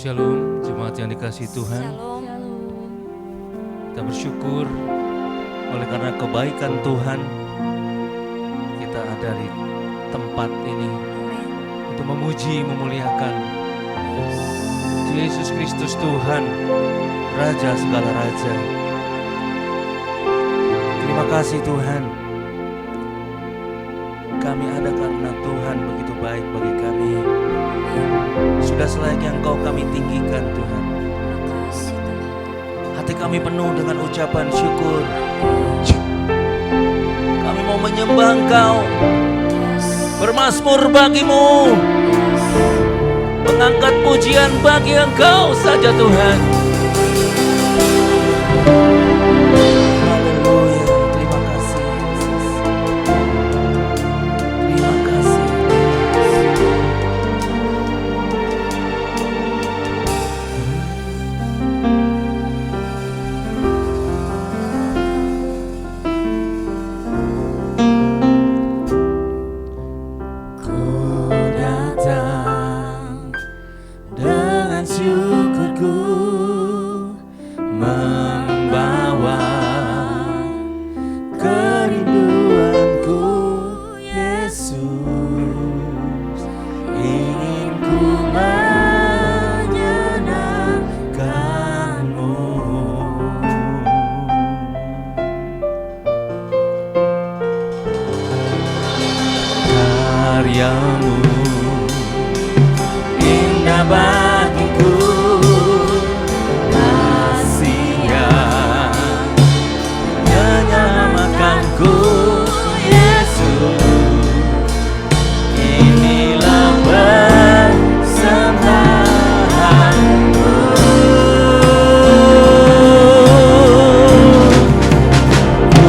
Shalom, jemaat yang dikasihi Tuhan. Shalom. Kita bersyukur oleh karena kebaikan Tuhan kita ada di tempat ini untuk memuji, memuliakan Yesus Kristus Tuhan, Raja segala Raja. Terima kasih Tuhan, kami ada karena Tuhan begitu baik bagi kami. Sudah selayaknya Engkau kami tinggikan Tuhan. Hati kami penuh dengan ucapan syukur. Kami mau menyembah Engkau, bermazmur bagimu, mengangkat pujian bagi Engkau saja Tuhan. Haleluya, terima kasih Yesus. Terima kasih. Syukurku membawa kerinduanku, Yesus, ingin ku menyenangkanmu. Karyamu indah bagiku, kasih-Nya menyelamatkanku, Yesus. Inilah persembahanku. Ku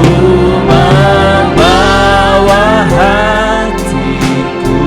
membawa hatiku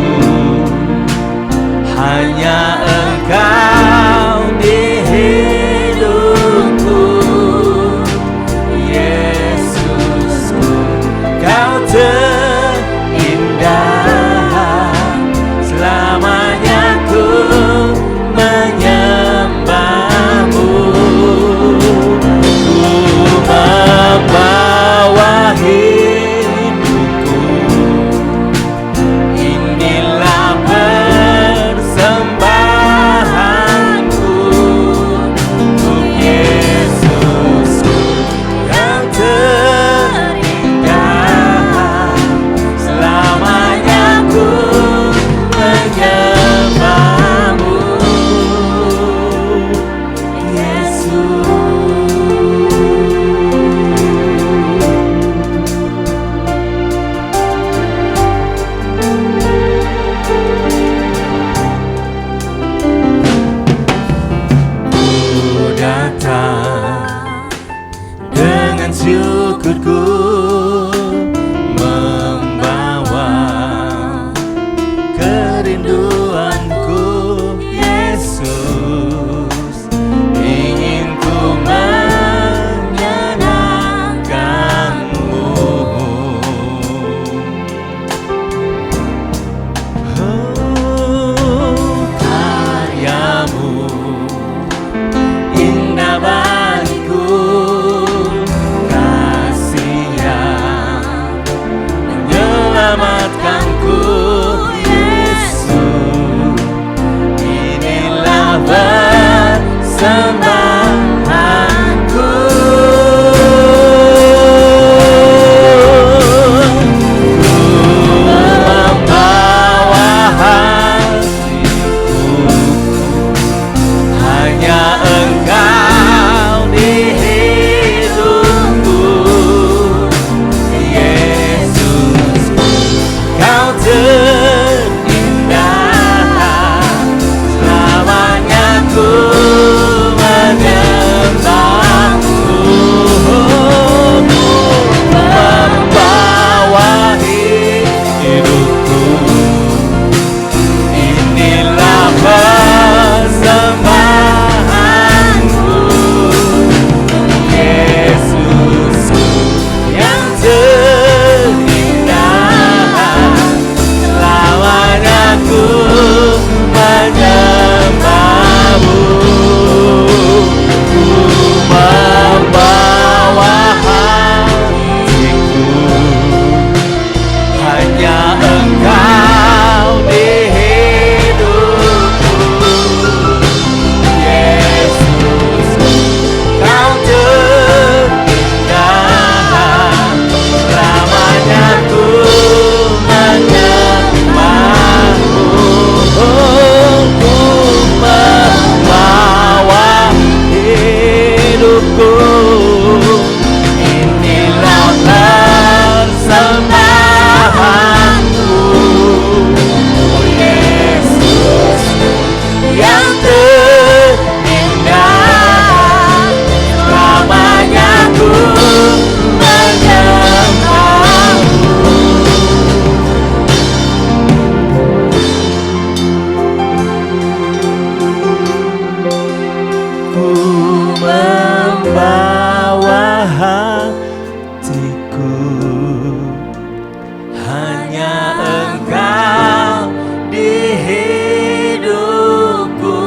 hanya Engkau di hidupku,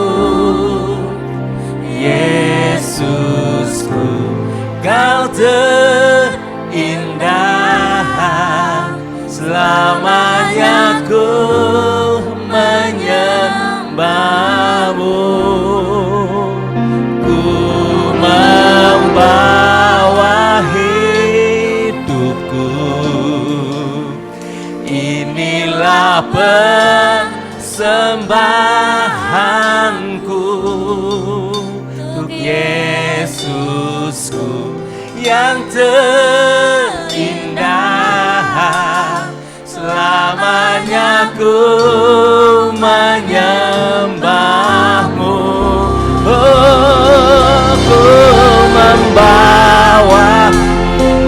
Yesusku, Kau terindah, selamanya ku menyembahmu. Ku membawa hidupku, inilah persembahanku untuk Yesusku yang terindah, selamanya ku menyembahmu. Oh, ku membawa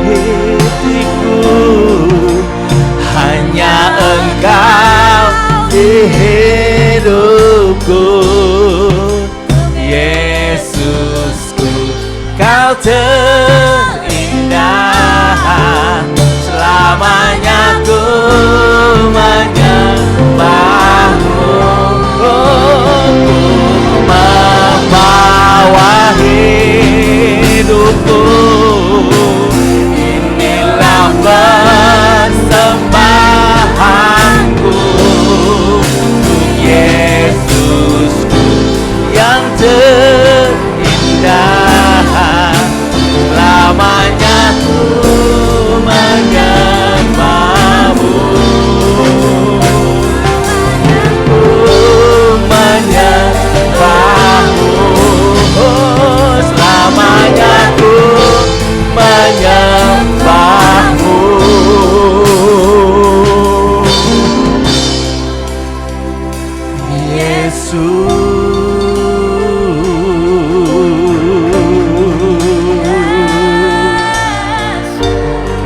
hidupku, hanya Engkau di hidupku, Yesusku, Kau terindah, selamanya ku menyembahmu. Oh, ku membawa hidupku, inilah persembahanku untuk Yesusku yang terindah, selamanya ku menyembahmu. Ku menyembahmu, oh, selamanya ku menyembahmu.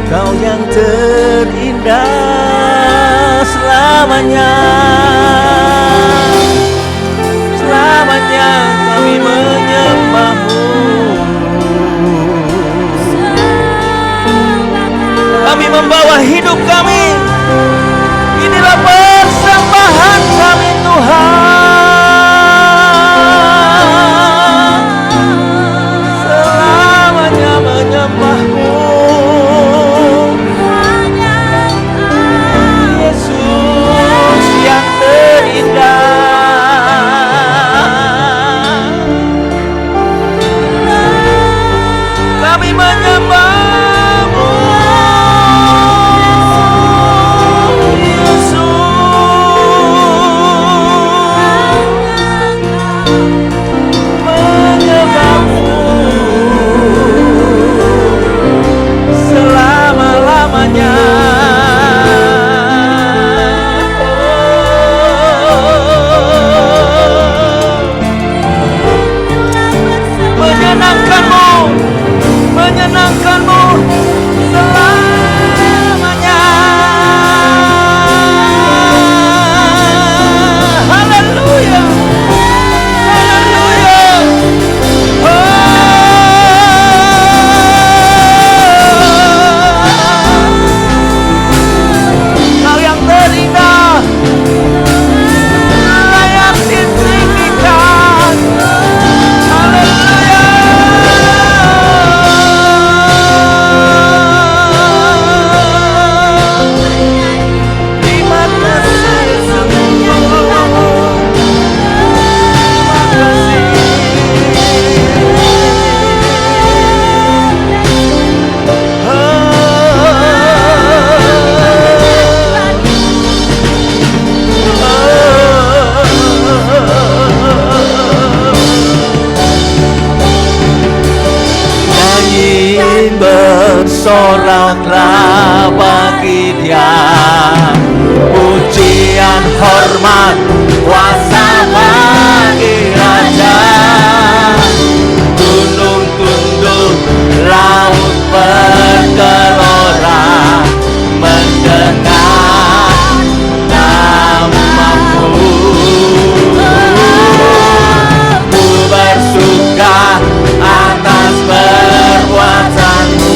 Kau yang terindah, selamanya, selamanya kami menyembahmu. Kami membawa hidup kami, inilah persembahan kami Tuhan, selamanya menyembahmu. Yesus yang terindah, kami menyembahmu. Yesus, menyembahmu selama-lamanya. Menyenangkanmu selamanya. Haleluya, haleluya. Kau yang terindah, layak ditinggikan. Haleluya. Bersoraklah bagi Dia, pujian, hormat, kuasa bagi Raja. Gunung tunduk, laut bergelora, mendengar namamu. Ku bersuka atas perbuatanmu,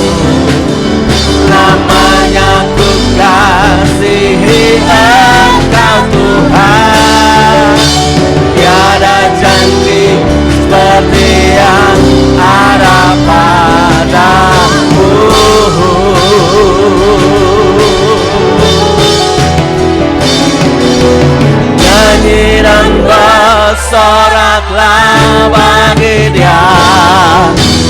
bersoraklah bagi Dia.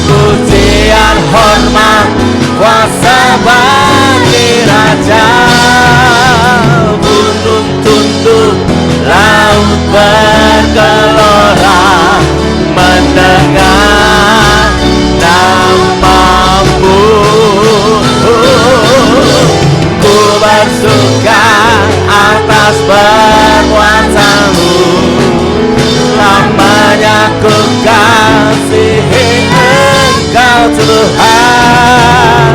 Pujian hormat kuasa bagi Raja. Gunung tunduk, laut bergelora mendengar namamu. Ku bersuka atas perbuatanmu, lamanya ku kasihi Engkau Tuhan.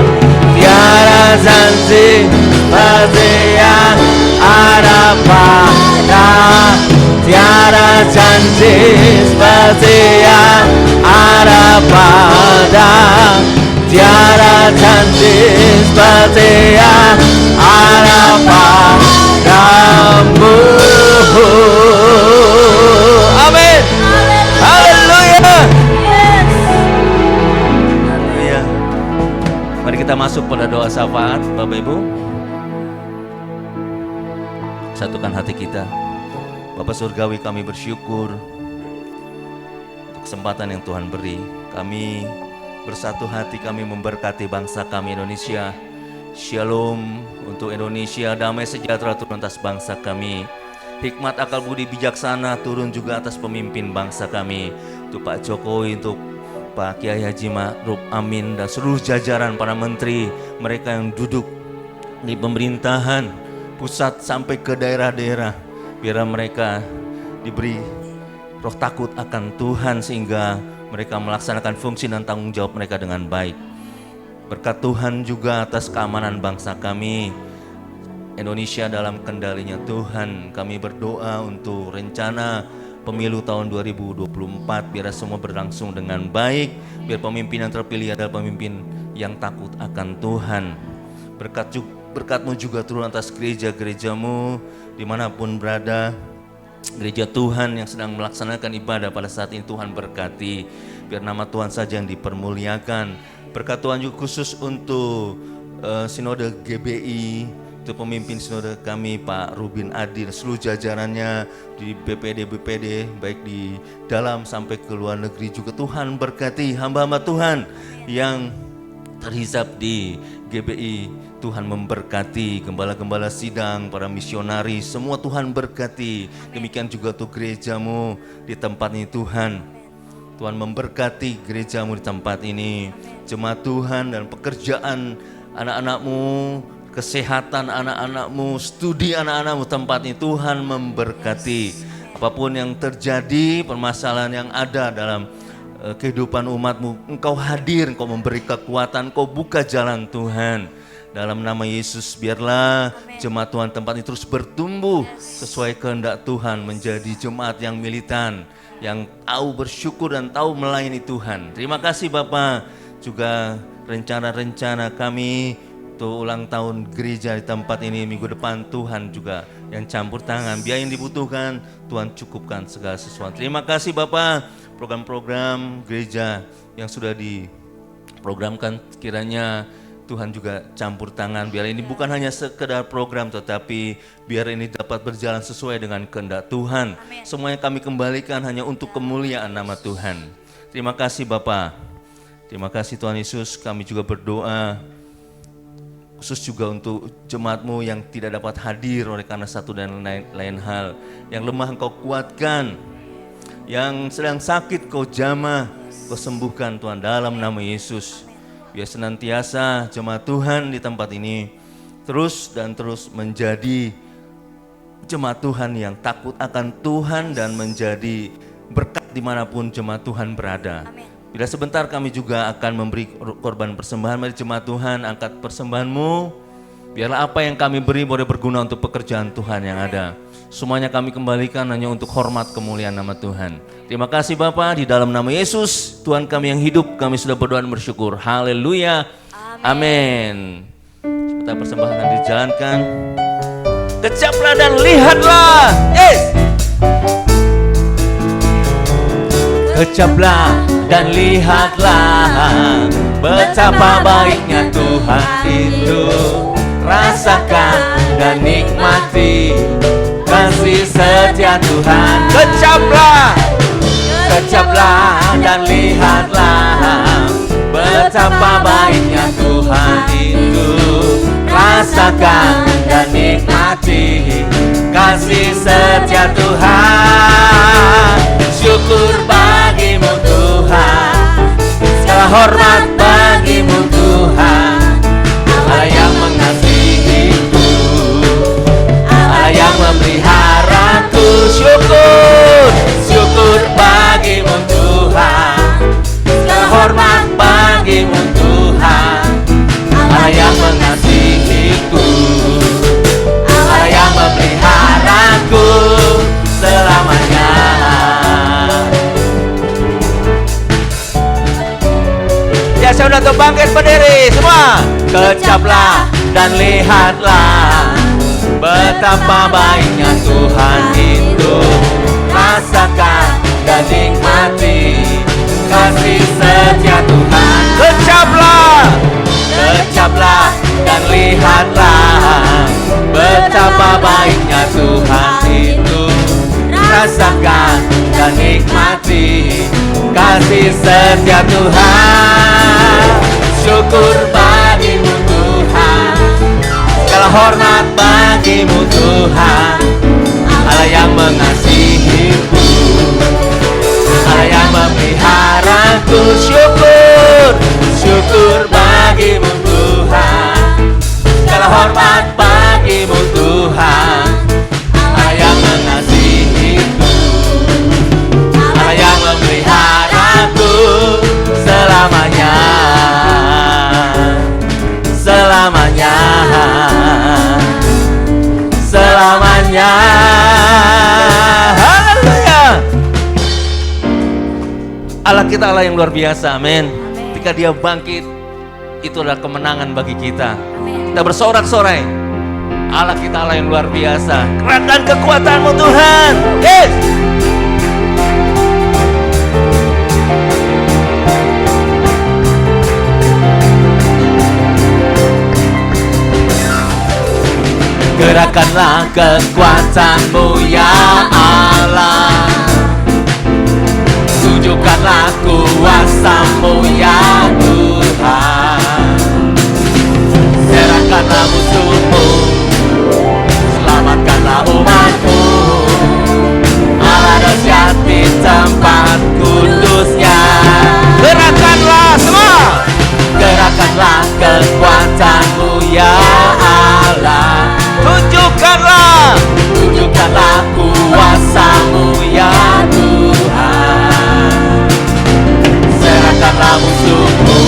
Tiada janji seperti yang ada pada, tiada janji seperti yang ada pada, tiada janji seperti yang ada padamu. Amin. Haleluya. Haleluya. Mari kita masuk pada doa syafaat, Bapak Ibu. Satukan hati kita. Bapak Surgawi, kami bersyukur untuk kesempatan yang Tuhan beri. Kami bersatu hati, kami memberkati bangsa kami Indonesia. Shalom untuk Indonesia, damai sejahtera turun atas bangsa kami. Hikmat, akal budi bijaksana turun juga atas pemimpin bangsa kami. Untuk Pak Jokowi, untuk Pak Kiai Haji Ma'ruf Amin dan seluruh jajaran para menteri, mereka yang duduk di pemerintahan pusat sampai ke daerah-daerah. Biar mereka diberi roh takut akan Tuhan sehingga mereka melaksanakan fungsi dan tanggung jawab mereka dengan baik. Berkat Tuhan juga atas keamanan bangsa kami Indonesia dalam kendalinya Tuhan. Kami berdoa untuk rencana pemilu tahun 2024 biar semua berlangsung dengan baik, biar pemimpin yang terpilih adalah pemimpin yang takut akan Tuhan. Berkat-Mu juga turun atas gereja-gerejamu dimanapun berada. Gereja Tuhan yang sedang melaksanakan ibadah pada saat ini, Tuhan berkati, biar nama Tuhan saja yang dipermuliakan. Berkat Tuhan juga khusus untuk Sinode GBI, untuk pemimpin sinode kami Pak Rubin Adil, seluruh jajarannya di BPD, baik di dalam sampai ke luar negeri juga. Tuhan berkati hamba-hamba Tuhan yang terhisap di GBI. Tuhan memberkati gembala-gembala sidang, para misionaris, semua Tuhan berkati. Demikian juga untuk gerejamu di tempat ini Tuhan. Tuhan memberkati gerejamu di tempat ini, jemaat Tuhan dan pekerjaan anak-anakmu, kesehatan anak-anakmu, studi anak-anakmu tempat ini Tuhan memberkati. Apapun yang terjadi, permasalahan yang ada dalam kehidupan umatmu, Engkau hadir, Engkau memberi kekuatan, Engkau buka jalan Tuhan. Dalam nama Yesus, biarlah jemaat Tuhan tempat ini terus bertumbuh sesuai kehendak Tuhan, menjadi jemaat yang militan, yang tahu bersyukur dan tahu melayani Tuhan. Terima kasih Bapak. Juga rencana-rencana kami untuk ulang tahun gereja di tempat ini minggu depan, Tuhan juga yang campur tangan. Biaya yang dibutuhkan, Tuhan cukupkan segala sesuatu. Terima kasih Bapak. Program-program gereja yang sudah diprogramkan, kiranya Tuhan juga campur tangan. Biar ini bukan hanya sekedar program, tetapi biar ini dapat berjalan sesuai dengan kehendak Tuhan. Amin. Semuanya kami kembalikan hanya untuk kemuliaan nama Tuhan. Terima kasih Bapa. Terima kasih Tuhan Yesus. Kami juga berdoa khusus juga untuk jemaat-Mu yang tidak dapat hadir oleh karena satu dan lain hal. Yang lemah Engkau kuatkan, yang sedang sakit Kau jamah, Kau sembuhkan Tuhan dalam nama Yesus. Biar senantiasa jemaat Tuhan di tempat ini terus dan terus menjadi jemaat Tuhan yang takut akan Tuhan dan menjadi berkat dimanapun jemaat Tuhan berada. Amin. Bila sebentar kami juga akan memberi korban persembahan. Mari jemaat Tuhan, angkat persembahan-Mu. Biarlah apa yang kami beri boleh berguna untuk pekerjaan Tuhan yang ada. Semuanya kami kembalikan hanya untuk hormat kemuliaan nama Tuhan. Terima kasih Bapa, di dalam nama Yesus, Tuhan kami yang hidup, kami sudah berdoa dan bersyukur. Haleluya. Amin. Kita persembahan akan dijalankan. Kecaplah dan lihatlah. Kecaplah dan lihatlah betapa baiknya Tuhan itu. Rasakan dan nikmati kasih setia Tuhan. Kecaplah dan lihatlah betapa baiknya Tuhan itu. Rasakan dan nikmati kasih setia Tuhan. Syukur bagimu Tuhan, segala hormat bagimu Tuhan. Allah yang mengasihiku, Allah yang memeliharaku. Syukur bagimu Tuhan, segala hormat bagimu Tuhan. Allah yang mengasihiku, Allah yang memeliharaku selamanya. Ya, saya udah bangkit berdiri semua. Kecaplah dan lihatlah betapa baiknya Tuhan itu. Rasakan dan nikmati kasih setia Tuhan. Kecaplah dan lihatlah betapa baiknya Tuhan itu. Rasakan dan nikmati kasih setia Tuhan. Syukur bagimu Tuhan, segala hormat bagimu Tuhan. Allah yang mengasihiku, Allah yang memeliharaku. Syukur bagimu Tuhan, segala hormat bagimu Tuhan. Allah yang mengasihiku, Allah yang memeliharaku selamanya, selamanya, selamanya. Haleluya. Allah kita Allah yang luar biasa, amin. Ketika Dia bangkit, itu adalah kemenangan bagi kita. Kita bersorak-sorai, Allah kita Allah yang luar biasa. Kerahkan kekuatan-Mu Tuhan. Yes. Gerakkanlah kekuatan-Mu ya Allah. Tunjukkanlah kuasa-Mu ya Tuhan. Serahkanlah musuh-Mu, selamatkanlah umat-Mu. Allah dahsyat di tempat kudus-Nya. Gerakkanlah semua. Gerakkanlah kekuatan-Mu ya Allah. Tunjukkanlah kuasa-Mu ya Tuhan. Serahkanlah musuh-Mu,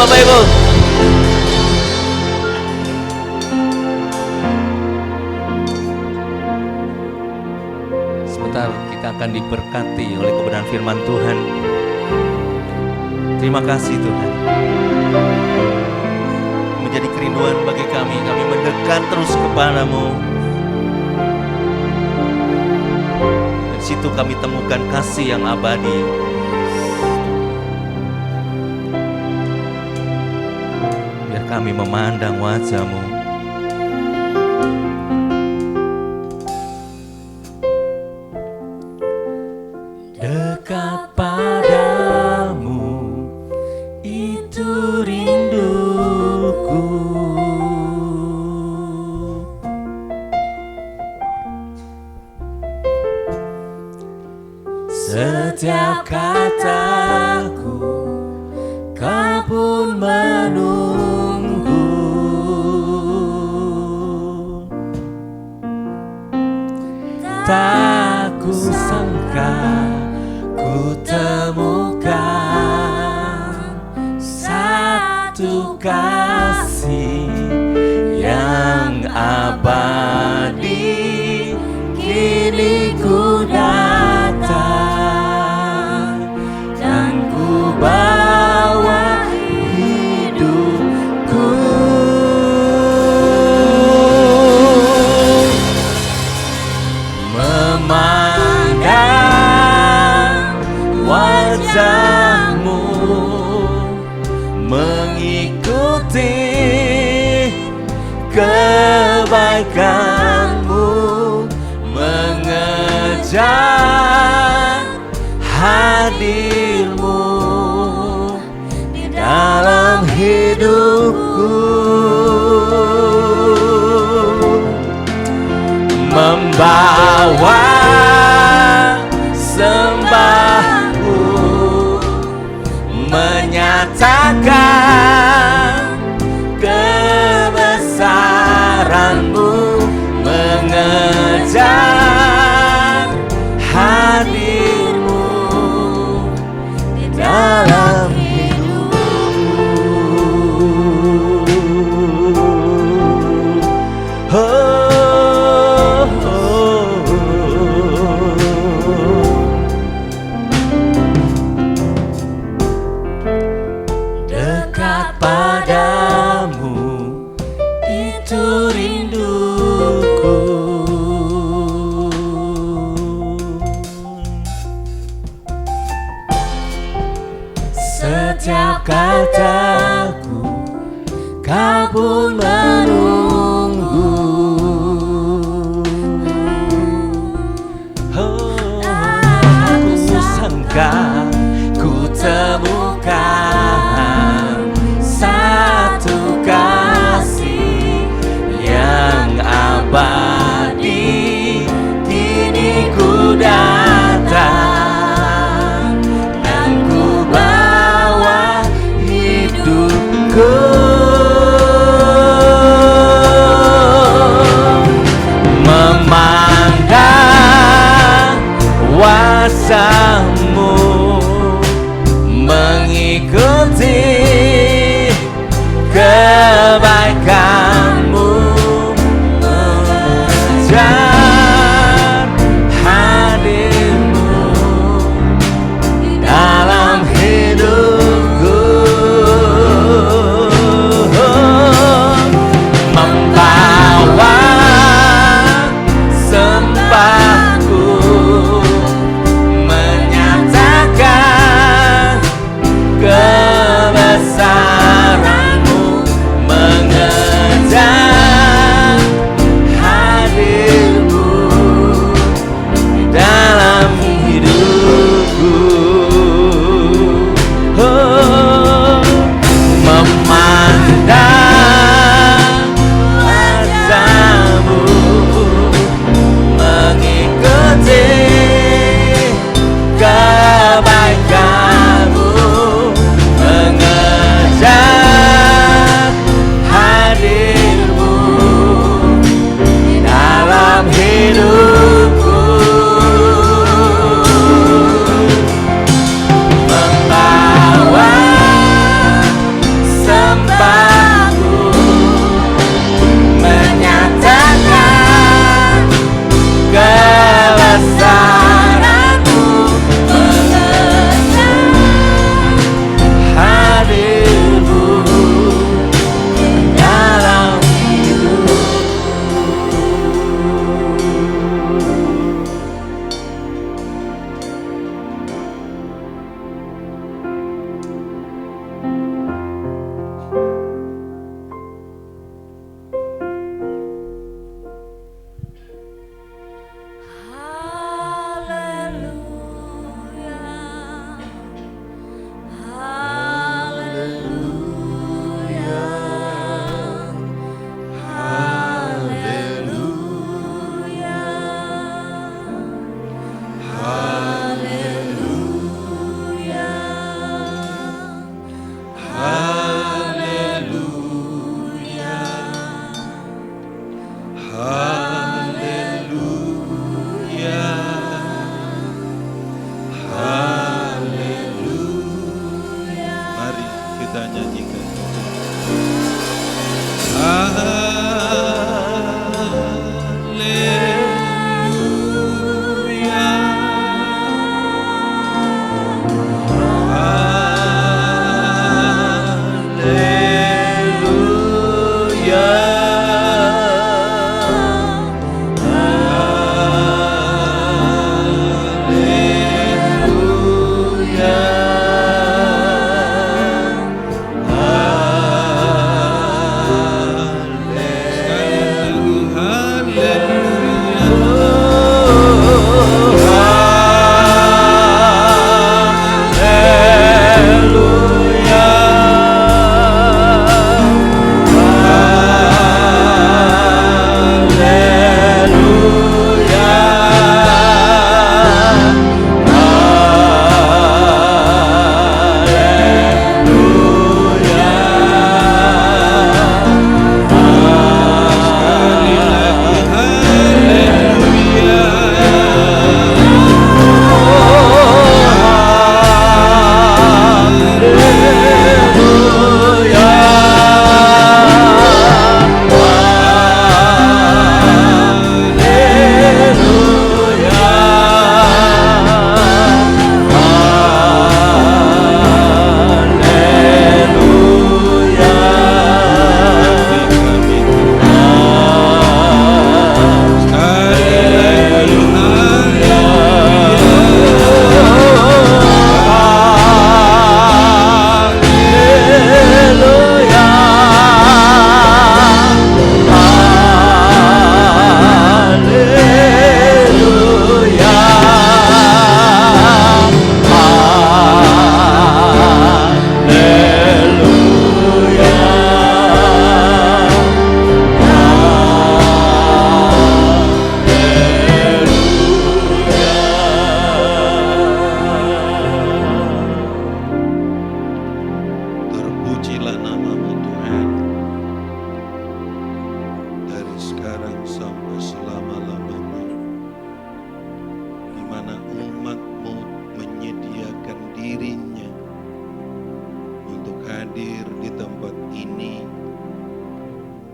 Bapak Ibu. Sebentar kita akan diberkati oleh kebenaran firman Tuhan. Terima kasih Tuhan. Menjadi kerinduan bagi kami mendekat terus kepadamu. Dan situ kami temukan kasih yang abadi. Biar kami memandang wajah-Mu. Dekat padamu itu rinduku. Setiap kataku kau pun menunggu. Tak ku sangka ku temukan satu kasih yang abadi. Kini ku datang dan ku bawa hidupku. Memandang wajah-Mu, mengikuti kebaikan-Mu, mengejar hadir-Mu di dalam hidupku. Membawa sembahku, menyatakan kebesaran-Mu, mengejar hadir-Mu di dalam hidupku. Dekat padamu itu rinduku. Setiap kataku kau pun menunggu. Aku sangka ku temukan satu kasih yang abadi. Kini ku datang dan ku bawa hidupku. Memandang wajah-Mu, mengikuti kebaikan-Mu, mengejar hadir-Mu dalam hidupku. kita nyanyikan. Terpujilah namamu Tuhan, dari sekarang sampai selama-lamanya, di mana umat-Mu menyediakan dirinya untuk hadir di tempat ini,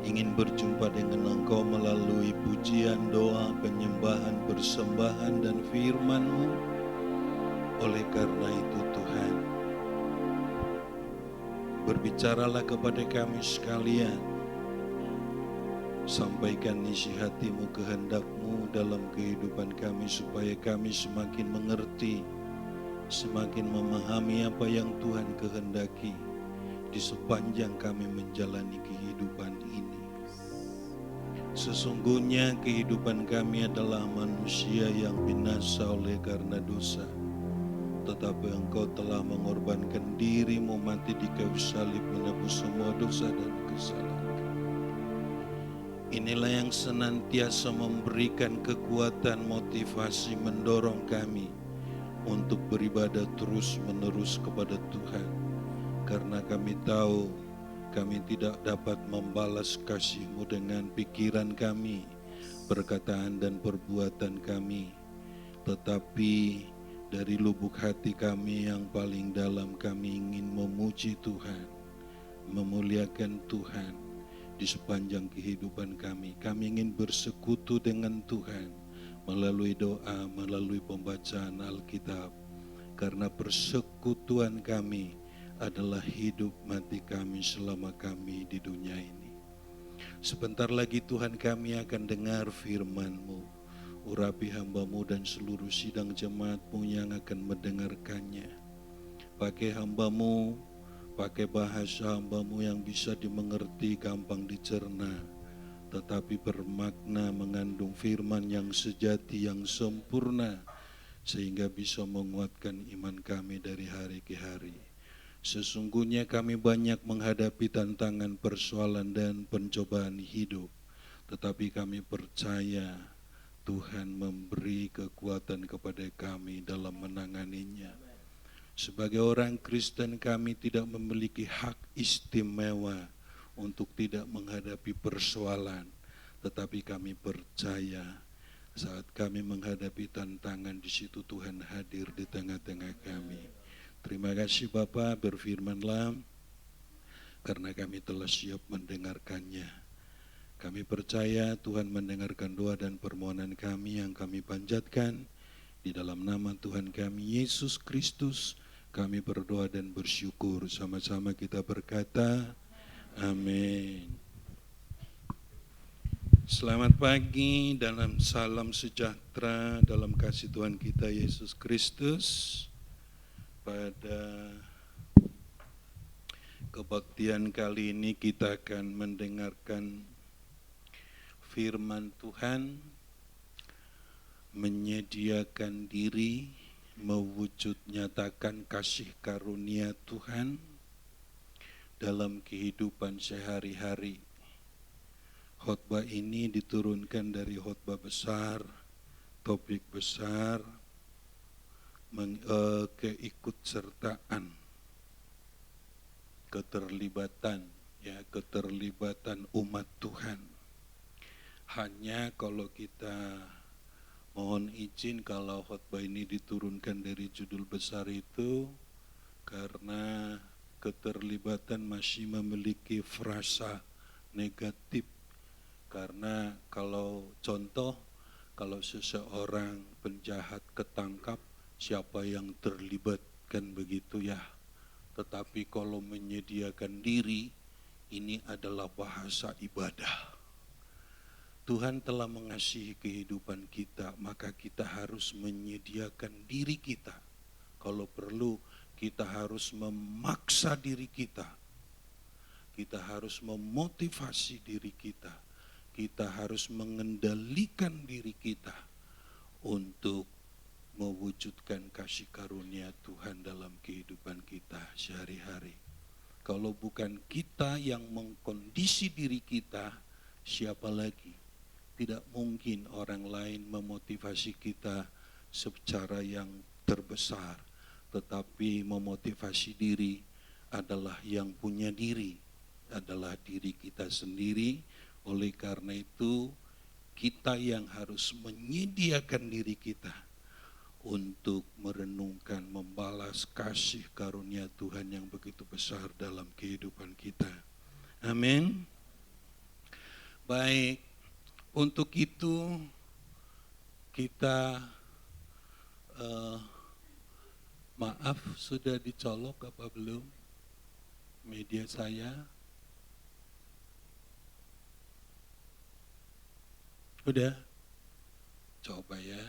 ingin berjumpa dengan Engkau melalui pujian, doa, penyembahan, persembahan, dan firman-Mu. Oleh karena itu Tuhan, berbicaralah kepada kami sekalian, sampaikan isi hati-Mu, kehendak-Mu dalam kehidupan kami, supaya kami semakin mengerti, semakin memahami apa yang Tuhan kehendaki di sepanjang kami menjalani kehidupan ini. Sesungguhnya kehidupan kami adalah manusia yang binasa oleh karena dosa, tetapi Engkau telah mengorbankan diri-Mu mati di kayu salib menebus semua dosa dan kesalahan kami. Inilah yang senantiasa memberikan kekuatan, motivasi, mendorong kami untuk beribadah terus-menerus kepada Tuhan. Karena kami tahu kami tidak dapat membalas kasih-Mu dengan pikiran kami, perkataan dan perbuatan kami, tetapi dari lubuk hati kami yang paling dalam kami ingin memuji Tuhan, memuliakan Tuhan di sepanjang kehidupan kami. Kami ingin bersekutu dengan Tuhan melalui doa, melalui pembacaan Alkitab, karena persekutuan kami adalah hidup mati kami selama kami di dunia ini. Sebentar lagi Tuhan kami akan dengar firman-Mu. Urapi hamba-Mu dan seluruh sidang jemaat-Mu yang akan mendengarkannya. Pakai hamba-Mu, pakai bahasa hamba-Mu yang bisa dimengerti, gampang dicerna, tetapi bermakna, mengandung firman yang sejati, yang sempurna, sehingga bisa menguatkan iman kami dari hari ke hari. Sesungguhnya kami banyak menghadapi tantangan, persoalan, dan pencobaan hidup, tetapi kami percaya Tuhan memberi kekuatan kepada kami dalam menanganinya. Sebagai orang Kristen, kami tidak memiliki hak istimewa untuk tidak menghadapi persoalan, tetapi kami percaya saat kami menghadapi tantangan, di situ Tuhan hadir di tengah-tengah kami. Terima kasih Bapa, berfirmanlah. karena kami telah siap mendengarkannya. Kami percaya Tuhan mendengarkan doa dan permohonan kami yang kami panjatkan. Di dalam nama Tuhan kami Yesus Kristus, kami berdoa dan bersyukur. Sama-sama kita berkata, amin. Selamat pagi dalam salam sejahtera dalam kasih Tuhan kita Yesus Kristus. Pada kebaktian kali ini kita akan mendengarkan firman Tuhan, menyediakan diri, mewujud nyatakan kasih karunia Tuhan dalam kehidupan sehari-hari. Khotbah ini diturunkan dari khotbah besar, topik besar, keikutsertaan, keterlibatan umat Tuhan. Hanya kalau kita mohon izin kalau khotbah ini diturunkan dari judul besar itu karena keterlibatan masih memiliki frasa negatif. Karena kalau seseorang penjahat ketangkap, siapa yang terlibat, kan begitu ya. Tetapi kalau menyediakan diri, ini adalah bahasa ibadah. Tuhan telah mengasihi kehidupan kita, maka kita harus menyediakan diri kita. Kalau perlu, kita harus memaksa diri kita. Kita harus memotivasi diri kita. Kita harus mengendalikan diri kita untuk mewujudkan kasih karunia Tuhan dalam kehidupan kita sehari-hari. Kalau bukan kita yang mengkondisi diri kita, siapa lagi? Tidak mungkin orang lain memotivasi kita secara yang terbesar, tetapi memotivasi diri adalah yang punya diri, adalah diri kita sendiri. Oleh karena itu, kita yang harus menyediakan diri kita untuk merenungkan, membalas kasih karunia Tuhan yang begitu besar dalam kehidupan kita. Amin. Baik. Untuk itu kita maaf sudah dicolok apa belum media saya? Udah? Coba ya.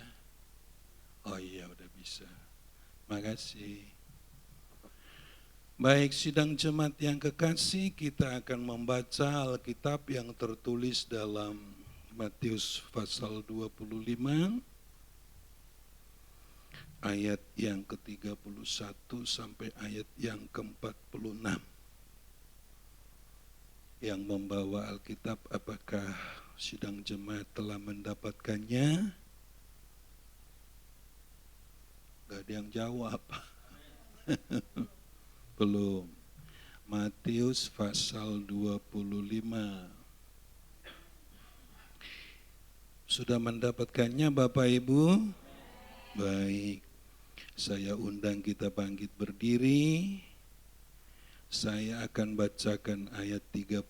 Oh iya udah bisa. Makasih. Baik, sidang jemaat yang kekasih, kita akan membaca Alkitab yang tertulis dalam Matius pasal 25 ayat yang ke-31 sampai ayat yang ke-46. Yang membawa Alkitab, apakah sidang jemaat telah mendapatkannya? Gak ada yang jawab. Belum. Matius pasal 25. Sudah mendapatkannya Bapak Ibu? Baik. Saya undang kita bangkit berdiri. Saya akan bacakan ayat 31,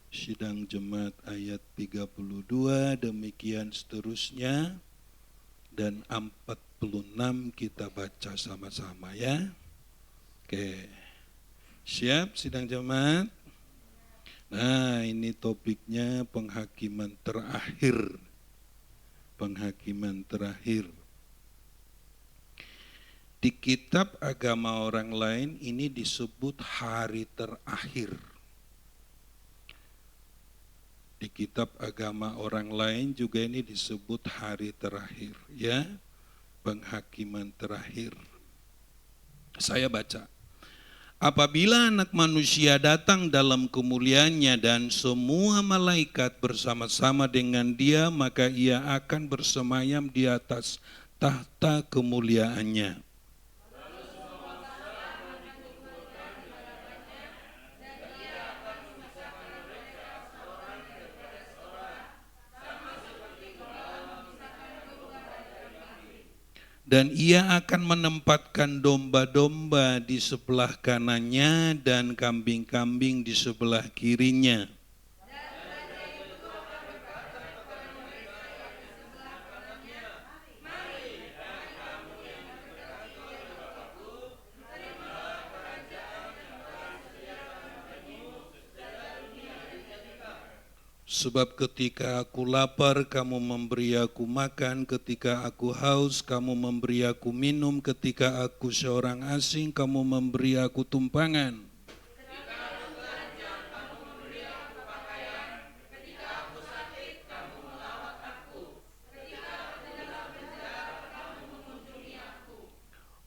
sidang jemaat ayat 32, demikian seterusnya. Dan 46 kita baca sama-sama ya. Oke. Siap sidang jemaat? Nah, ini topiknya penghakiman terakhir. Penghakiman terakhir. Di kitab agama orang lain ini disebut hari terakhir. Di kitab agama orang lain juga ini disebut hari terakhir, ya. Penghakiman terakhir. Saya baca. Apabila Anak Manusia datang dalam kemuliaannya dan semua malaikat bersama-sama dengan Dia, maka Ia akan bersemayam di atas tahta kemuliaannya. Dan ia akan menempatkan domba-domba di sebelah kanannya dan kambing-kambing di sebelah kirinya. Sebab ketika aku lapar, kamu memberi aku makan, ketika aku haus, kamu memberi aku minum, ketika aku seorang asing, kamu memberi aku tumpangan.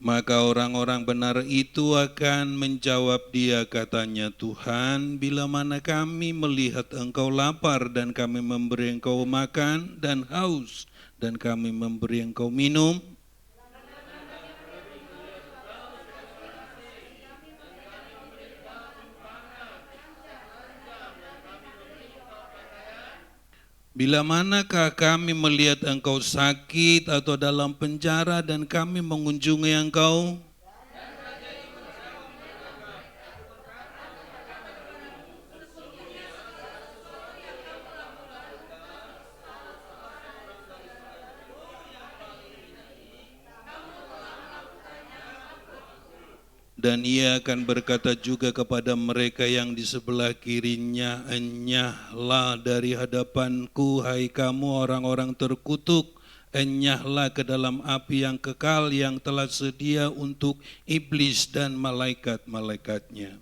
Maka orang-orang benar itu akan menjawab dia, katanya, Tuhan, bila mana kami melihat engkau lapar dan kami memberi engkau makan, dan haus dan kami memberi engkau minum? Bila manakah kami melihat engkau sakit atau dalam penjara dan kami mengunjungi engkau? Dan ia akan berkata juga kepada mereka yang di sebelah kirinya, enyahlah dari hadapanku, hai kamu orang-orang terkutuk, enyahlah ke dalam api yang kekal yang telah sedia untuk iblis dan malaikat-malaikatnya.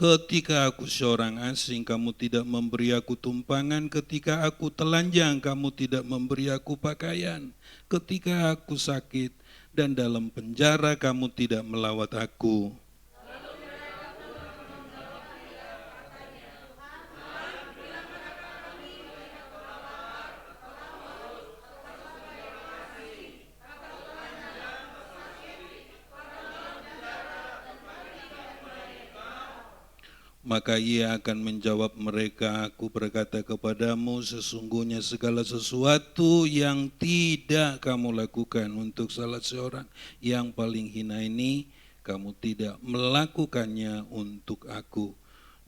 Ketika aku seorang asing, kamu tidak memberi aku tumpangan. Ketika aku telanjang, kamu tidak memberi aku pakaian. Ketika aku sakit dan dalam penjara, kamu tidak melawat aku. Maka ia akan menjawab mereka, aku berkata kepadamu, sesungguhnya segala sesuatu yang tidak kamu lakukan untuk salah seorang yang paling hina ini, kamu tidak melakukannya untuk aku.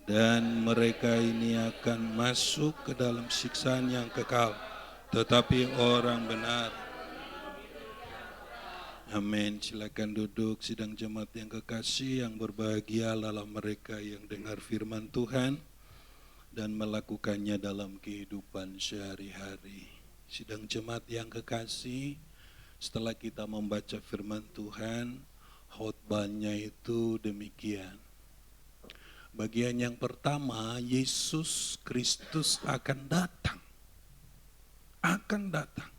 Dan mereka ini akan masuk ke dalam siksaan yang kekal, tetapi orang benar. Amin. Silakan duduk. Sidang jemaat yang kekasih, yang berbahagia adalah mereka yang dengar firman Tuhan dan melakukannya dalam kehidupan sehari-hari. Sidang jemaat yang kekasih, setelah kita membaca firman Tuhan, khotbahnya itu demikian. Bagian yang pertama, Yesus Kristus akan datang. Akan datang.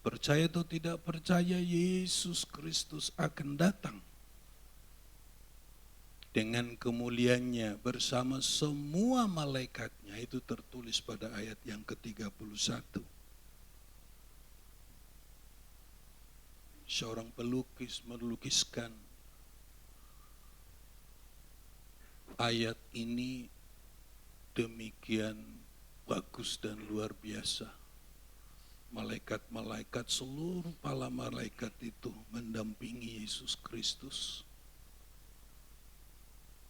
Percaya atau tidak percaya, Yesus Kristus akan datang dengan kemuliaannya bersama semua malaikatnya. Itu tertulis pada ayat yang ke-31. Seorang pelukis melukiskan ayat ini demikian bagus dan luar biasa. Malaikat-malaikat, seluruh para malaikat itu mendampingi Yesus Kristus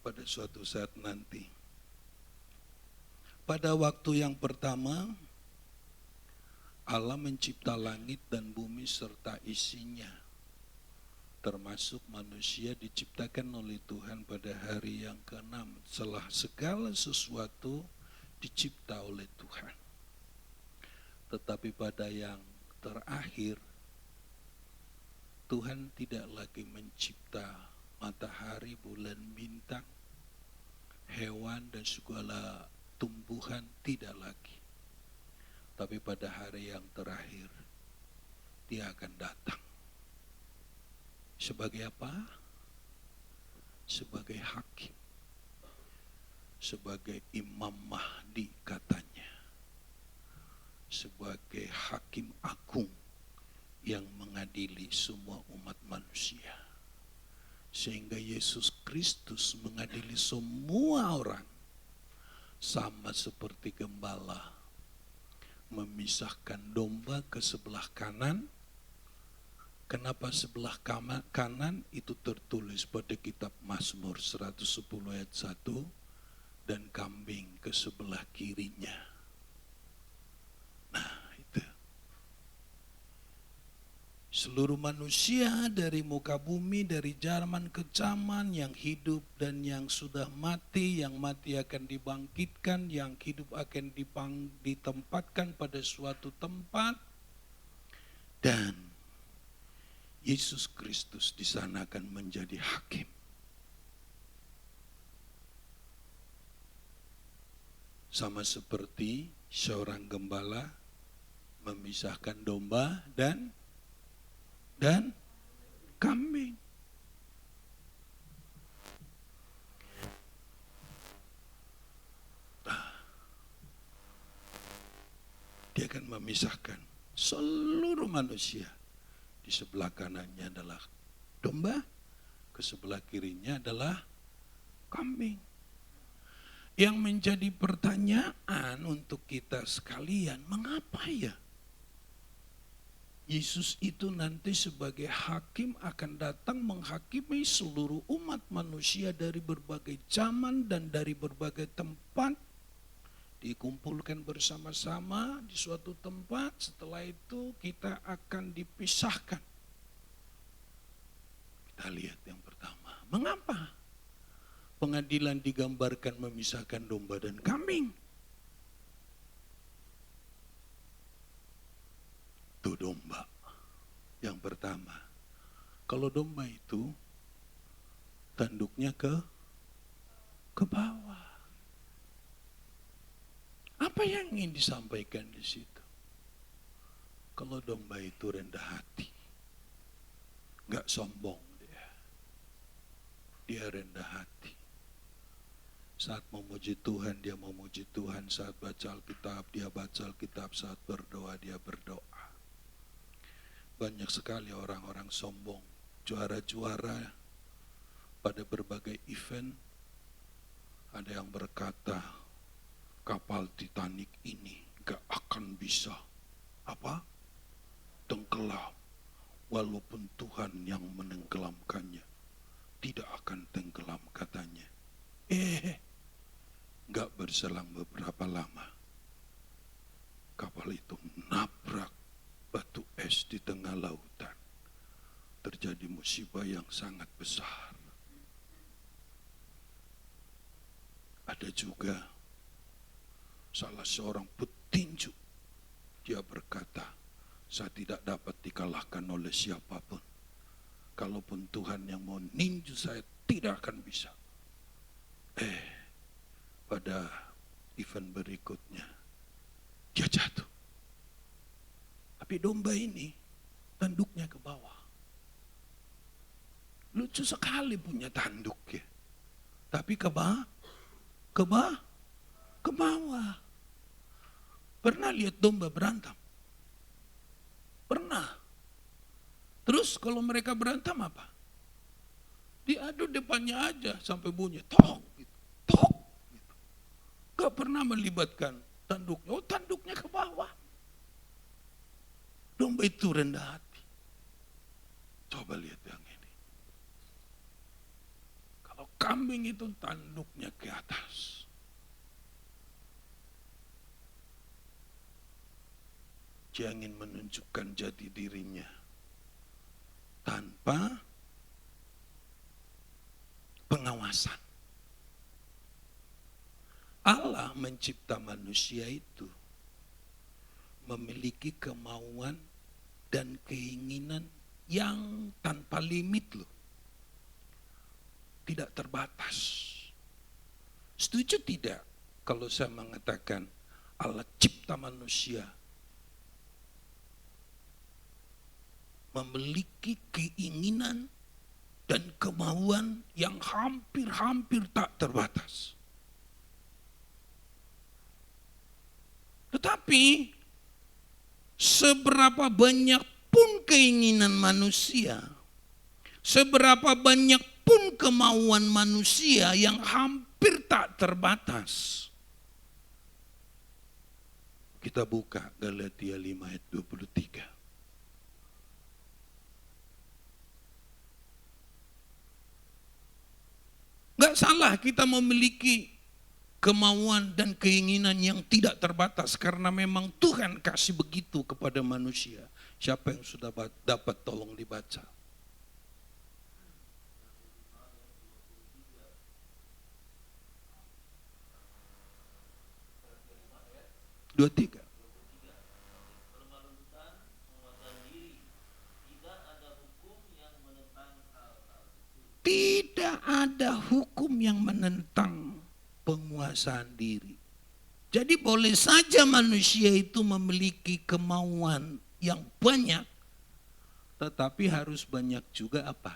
pada suatu saat nanti. Pada waktu yang pertama, Allah mencipta langit dan bumi serta isinya, termasuk manusia diciptakan oleh Tuhan pada hari yang ke-6, setelah segala sesuatu dicipta oleh Tuhan. Tetapi pada yang terakhir, Tuhan tidak lagi mencipta matahari, bulan, bintang, hewan, dan segala tumbuhan, tidak lagi. Tapi pada hari yang terakhir, Dia akan datang. Sebagai apa? Sebagai hakim. Sebagai Imam Mahdi katanya. Sebagai hakim agung yang mengadili semua umat manusia. Sehingga Yesus Kristus mengadili semua orang sama seperti gembala memisahkan domba ke sebelah kanan. Kenapa sebelah kanan? Itu tertulis pada kitab Mazmur 110 ayat 1, dan kambing ke sebelah kirinya. Nah, itu. Seluruh manusia dari muka bumi, dari zaman ke zaman, yang hidup dan yang sudah mati, yang mati akan dibangkitkan, yang hidup akan ditempatkan pada suatu tempat, dan Yesus Kristus di sana akan menjadi hakim. Sama seperti seorang gembala memisahkan domba dan kambing. Dia akan memisahkan seluruh manusia. Di sebelah kanannya adalah domba, ke sebelah kirinya adalah kambing. Yang menjadi pertanyaan untuk kita sekalian, mengapa ya Yesus itu nanti sebagai hakim akan datang menghakimi seluruh umat manusia dari berbagai zaman dan dari berbagai tempat, dikumpulkan bersama-sama di suatu tempat. Setelah itu kita akan dipisahkan. Kita lihat yang pertama, mengapa pengadilan digambarkan memisahkan domba dan kambing? Itu domba yang pertama. Kalau domba itu tanduknya ke bawah. Apa yang ingin disampaikan di situ? Kalau domba itu rendah hati, nggak sombong dia rendah hati. Saat memuji Tuhan, dia memuji Tuhan. Saat baca Alkitab, dia baca Alkitab. Saat berdoa, dia berdoa. Banyak sekali orang-orang sombong, juara-juara pada berbagai event. Ada yang berkata, kapal Titanic ini gak akan bisa tenggelam, walaupun Tuhan yang menenggelamkannya. Tidak akan tenggelam katanya. Gak berselang beberapa lama, kapal itu nabrak batu es di tengah lautan. Terjadi musibah yang sangat besar. Ada juga salah seorang petinju, dia berkata, saya tidak dapat dikalahkan oleh siapapun. Kalaupun Tuhan yang mau ninju saya, tidak akan bisa. Pada event berikutnya, dia jatuh. Tapi domba ini tanduknya ke bawah. Lucu sekali punya tanduk ya. Tapi ke bawah. Pernah lihat domba berantem? Pernah. Terus kalau mereka berantem apa? Diadu depannya aja sampai bunyi tok gitu. Tok gitu. Gak pernah melibatkan tanduknya. Oh, tanduknya ke bawah. Domba itu rendah hati. Coba lihat yang ini. Kalau kambing itu tanduknya ke atas. Dia ingin menunjukkan jati dirinya tanpa pengawasan. Allah mencipta manusia itu memiliki kemauan dan keinginan yang tanpa limit loh. Tidak terbatas. Setuju tidak kalau saya mengatakan Allah cipta manusia memiliki keinginan dan kemauan yang hampir-hampir tak terbatas. Tetapi seberapa banyak pun keinginan manusia, seberapa banyak pun kemauan manusia yang hampir tak terbatas, Kita buka Galatia 5 ayat 23. Gak salah kita memiliki kemauan dan keinginan yang tidak terbatas karena memang Tuhan kasih begitu kepada manusia. Siapa yang sudah dapat tolong dibaca? Dua tiga. Tidak ada hukum yang menentang penguasaan diri. Jadi boleh saja manusia itu memiliki kemauan yang banyak, tetapi harus banyak juga apa?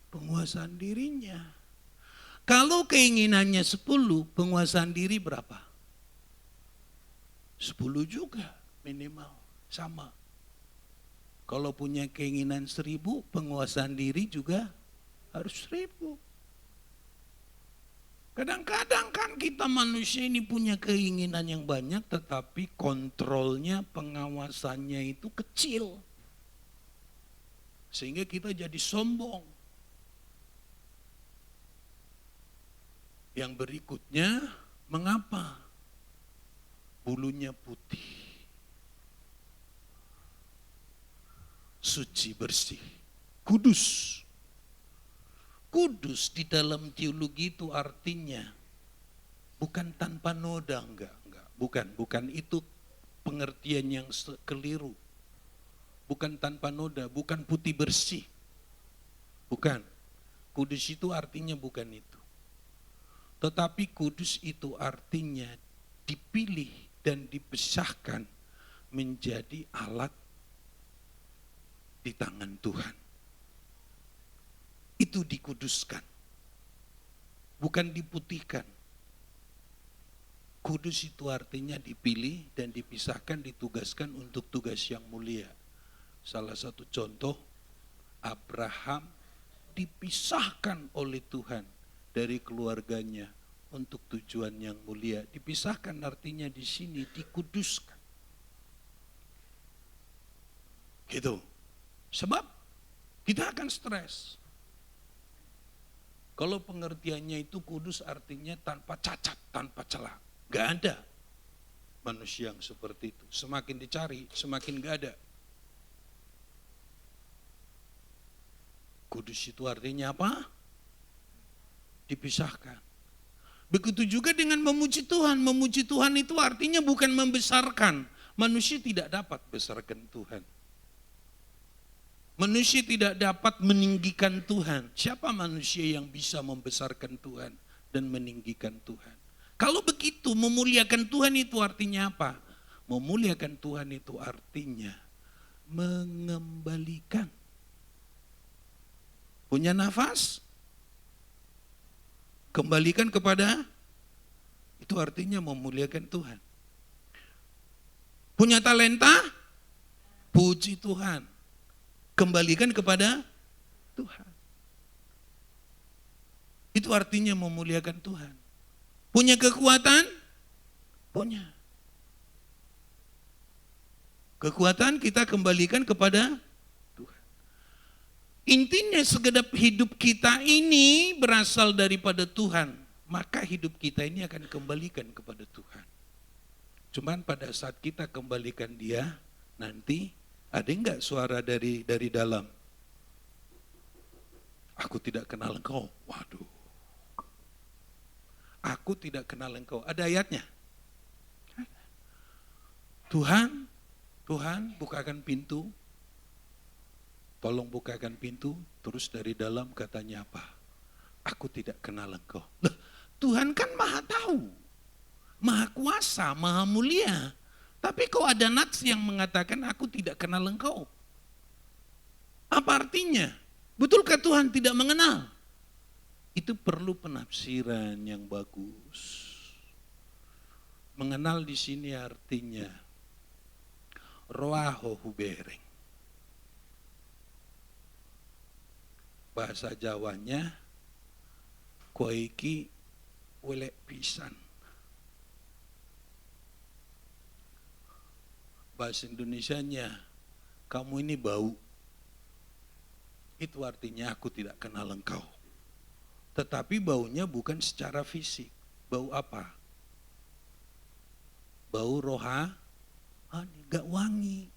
Penguasaan dirinya. Kalau keinginannya 10, penguasaan diri berapa? 10 juga minimal, sama. Kalau punya keinginan 1000, penguasaan diri juga harus 1000. Kadang-kadang kan kita manusia ini punya keinginan yang banyak, tetapi kontrolnya, pengawasannya itu kecil. Sehingga kita jadi sombong. Yang berikutnya, mengapa bulunya putih, suci, bersih, kudus? Kudus di dalam teologi itu artinya bukan tanpa noda, enggak. Bukan itu pengertian yang keliru. Bukan tanpa noda, bukan putih bersih. Bukan. Kudus itu artinya bukan itu. Tetapi kudus itu artinya dipilih dan dipisahkan menjadi alat di tangan Tuhan. Itu dikuduskan, bukan diputihkan. Kudus itu artinya dipilih dan dipisahkan, ditugaskan untuk tugas yang mulia. Salah satu contoh, Abraham dipisahkan oleh Tuhan dari keluarganya untuk tujuan yang mulia. Dipisahkan artinya di sini dikuduskan. Gitu. Sebab kita akan stres. Kalau pengertiannya itu kudus artinya tanpa cacat, tanpa celah. Gak ada manusia yang seperti itu. Semakin dicari, semakin gak ada. Kudus itu artinya apa? Dipisahkan. Begitu juga dengan memuji Tuhan. Memuji Tuhan itu artinya bukan membesarkan. Manusia tidak dapat besarkan Tuhan. Manusia tidak dapat meninggikan Tuhan. Siapa manusia yang bisa membesarkan Tuhan dan meninggikan Tuhan? Kalau begitu, memuliakan Tuhan itu artinya apa? Memuliakan Tuhan itu artinya mengembalikan. Punya nafas? Kembalikan kepada, itu artinya memuliakan Tuhan. Punya talenta? Puji Tuhan. Kembalikan kepada Tuhan. Itu artinya memuliakan Tuhan. Punya kekuatan? Punya. Kekuatan kita kembalikan kepada Tuhan. Intinya segenap hidup kita ini berasal daripada Tuhan. Maka hidup kita ini akan kembalikan kepada Tuhan. Cuman pada saat kita kembalikan Dia, nanti ada enggak suara dari dalam? Aku tidak kenal engkau. Waduh. Aku tidak kenal engkau. Ada ayatnya? Tuhan, bukakan pintu. Tolong bukakan pintu. Terus dari dalam katanya apa? Aku tidak kenal engkau. Loh, Tuhan kan maha tahu. Maha kuasa, maha mulia. Tapi kok ada nats yang mengatakan aku tidak kenal engkau? Apa artinya? Betulkah Tuhan tidak mengenal? Itu perlu penafsiran yang bagus. Mengenal di sini artinya roaho hubereng. Bahasa Jawanya koiki welek pisan. bahasa Indonesianya, kamu ini bau. Itu artinya aku tidak kenal engkau. Tetapi baunya bukan secara fisik. Bau apa? Bau rohani, gak wangi.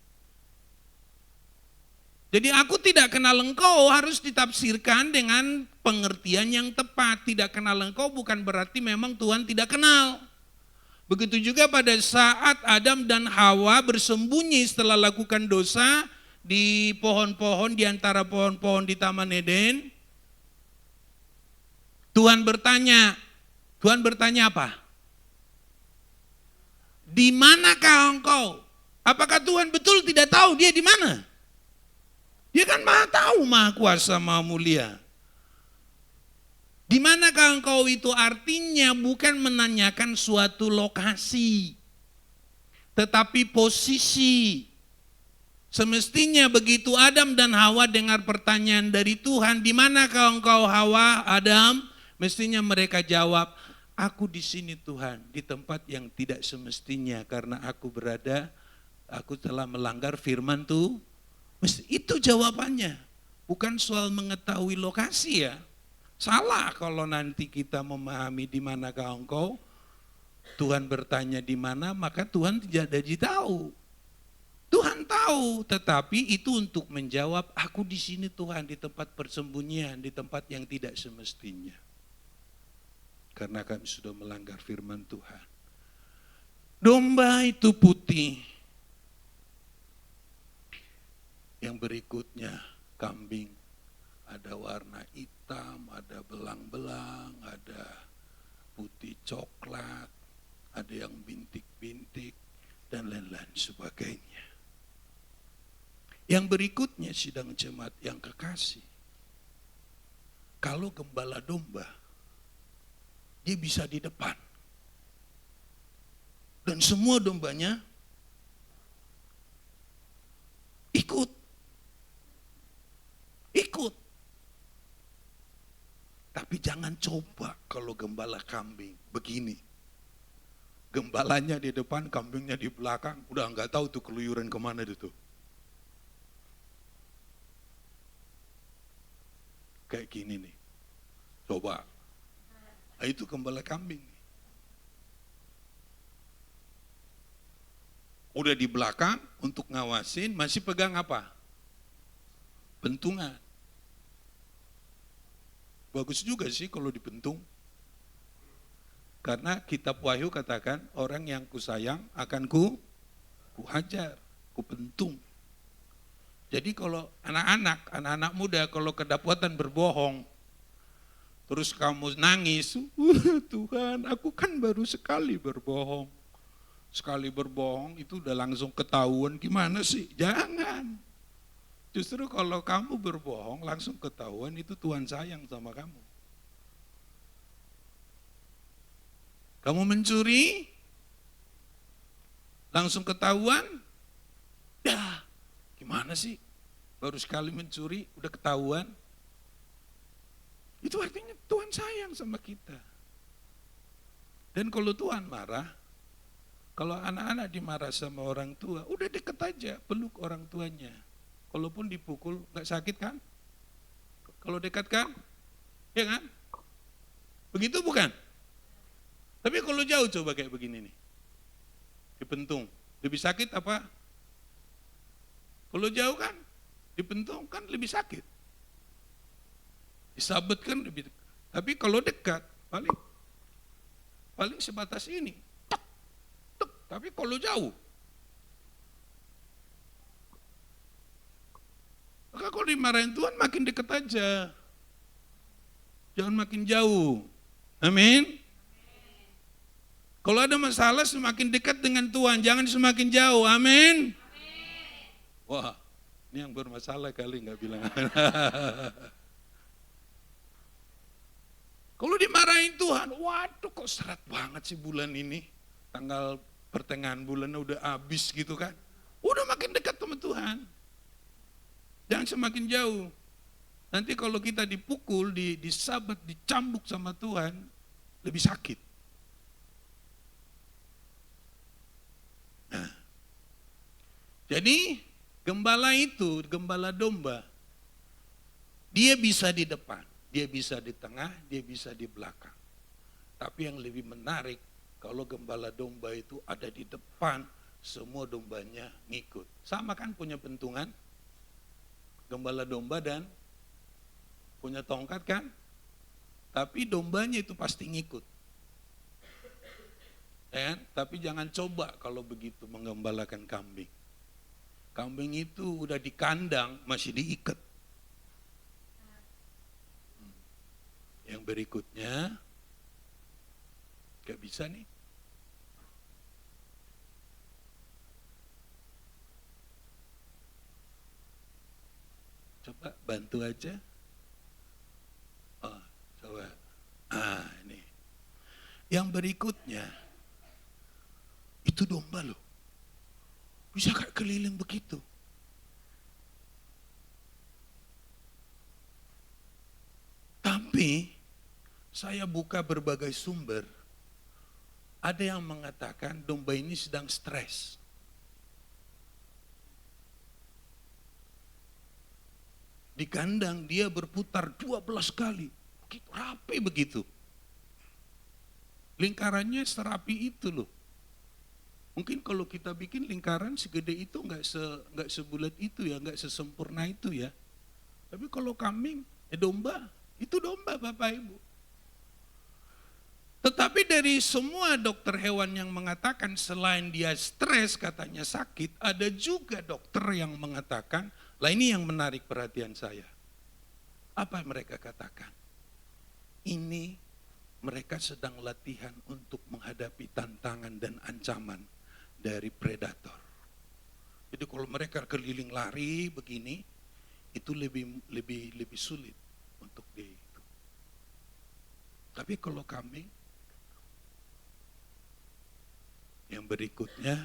Jadi aku tidak kenal engkau harus ditafsirkan dengan pengertian yang tepat. Tidak kenal engkau bukan berarti memang Tuhan tidak kenal. Begitu juga pada saat Adam dan Hawa bersembunyi setelah lakukan dosa di pohon-pohon, di antara pohon-pohon di Taman Eden. Tuhan bertanya apa? Di manakah engkau? Apakah Tuhan betul tidak tahu dia di mana? Dia kan maha tahu, maha kuasa, maha mulia. Di manakah engkau itu artinya bukan menanyakan suatu lokasi, tetapi posisi. Semestinya begitu Adam dan Hawa dengar pertanyaan dari Tuhan, di manakah engkau Hawa, Adam? Mestinya mereka jawab, aku di sini Tuhan, di tempat yang tidak semestinya karena aku telah melanggar firman Tuhan. Itu jawabannya, bukan soal mengetahui lokasi ya. Salah kalau nanti kita memahami di manakah engkau, Tuhan bertanya di mana, maka Tuhan tidak jadi tahu. Tuhan tahu, tetapi itu untuk menjawab, aku di sini Tuhan, di tempat persembunyian, di tempat yang tidak semestinya. Karena kami sudah melanggar firman Tuhan. Domba itu putih. Yang berikutnya kambing, ada warna hitam, ada belang-belang, ada putih coklat, ada yang bintik-bintik, dan lain-lain sebagainya. Yang berikutnya sidang jemaat yang kekasih, kalau gembala domba, dia bisa di depan. Dan semua dombanya ikut. Tapi jangan coba kalau gembala kambing begini. Gembalanya di depan, kambingnya di belakang, udah nggak tahu tuh keluyuran kemana itu. Kayak gini nih. Coba. Nah, itu gembala kambing. Udah di belakang untuk ngawasin, masih pegang apa? Bentungan. Bagus juga sih kalau dibentung. Karena kitab Wahyu katakan, orang yang kusayang akan kuhajar, kubentung. Jadi kalau anak-anak muda kalau kedapatan berbohong, terus kamu nangis, Tuhan aku kan baru sekali berbohong. Sekali berbohong itu udah langsung ketahuan, gimana sih? Jangan. Justru kalau kamu berbohong langsung ketahuan, itu Tuhan sayang sama kamu. Kamu mencuri, langsung ketahuan, ya gimana sih? Baru sekali mencuri, udah ketahuan. Itu artinya Tuhan sayang sama kita. Dan kalau Tuhan marah, kalau anak-anak dimarah sama orang tua, udah deket aja, peluk orang tuanya. Kalaupun dipukul, nggak sakit kan? Kalau dekat kan? Ya kan? Begitu bukan? Tapi kalau jauh coba kayak begini nih. Dipentung. Lebih sakit apa? Kalau jauh kan? Dipentung kan lebih sakit. Disabet kan lebih dekat. Tapi kalau dekat, paling sebatas ini. Tuk, tuk. Tapi kalau jauh, maka kalau dimarahin Tuhan makin dekat aja. Jangan makin jauh. Amin. Kalau ada masalah semakin dekat dengan Tuhan, jangan semakin jauh. Amin. Wah, ini yang bermasalah kali nggak bilang. Kalau dimarahin Tuhan, waduh kok serat banget sih bulan ini. Tanggal pertengahan bulannya udah habis gitu kan. Udah makin dekat sama Tuhan. Jangan semakin jauh. Nanti kalau kita dipukul, disabet, dicambuk sama Tuhan, lebih sakit. Nah, Jadi gembala itu, gembala domba, dia bisa di depan, dia bisa di tengah, dia bisa di belakang. Tapi yang lebih menarik, kalau gembala domba itu ada di depan, semua dombanya ngikut. Sama kan punya pentungan, gembala domba dan punya tongkat kan? Tapi dombanya itu pasti ngikut. Ya, tapi jangan coba kalau begitu menggembalakan kambing. Kambing itu udah di kandang masih diikat. Yang berikutnya, gak bisa nih. Coba bantu aja. Oh, coba. Ini. Yang berikutnya, itu domba loh. Bisa kayak keliling begitu. Tapi saya buka berbagai sumber. Ada yang mengatakan domba ini sedang stres. Di kandang dia berputar 12 kali. Begitu, rapi begitu. Lingkarannya serapi itu loh. Mungkin kalau kita bikin lingkaran segede itu nggak sebulat itu ya, nggak sesempurna itu ya. Tapi kalau kambing, domba, itu domba Bapak Ibu. Tetapi dari semua dokter hewan yang mengatakan selain dia stres katanya sakit, ada juga dokter yang mengatakan, lah ini yang menarik perhatian saya. Apa yang mereka katakan? Ini mereka sedang latihan untuk menghadapi tantangan dan ancaman dari predator. Jadi kalau mereka keliling lari begini, itu lebih sulit untuk dia itu. Tapi kalau kambing, yang berikutnya,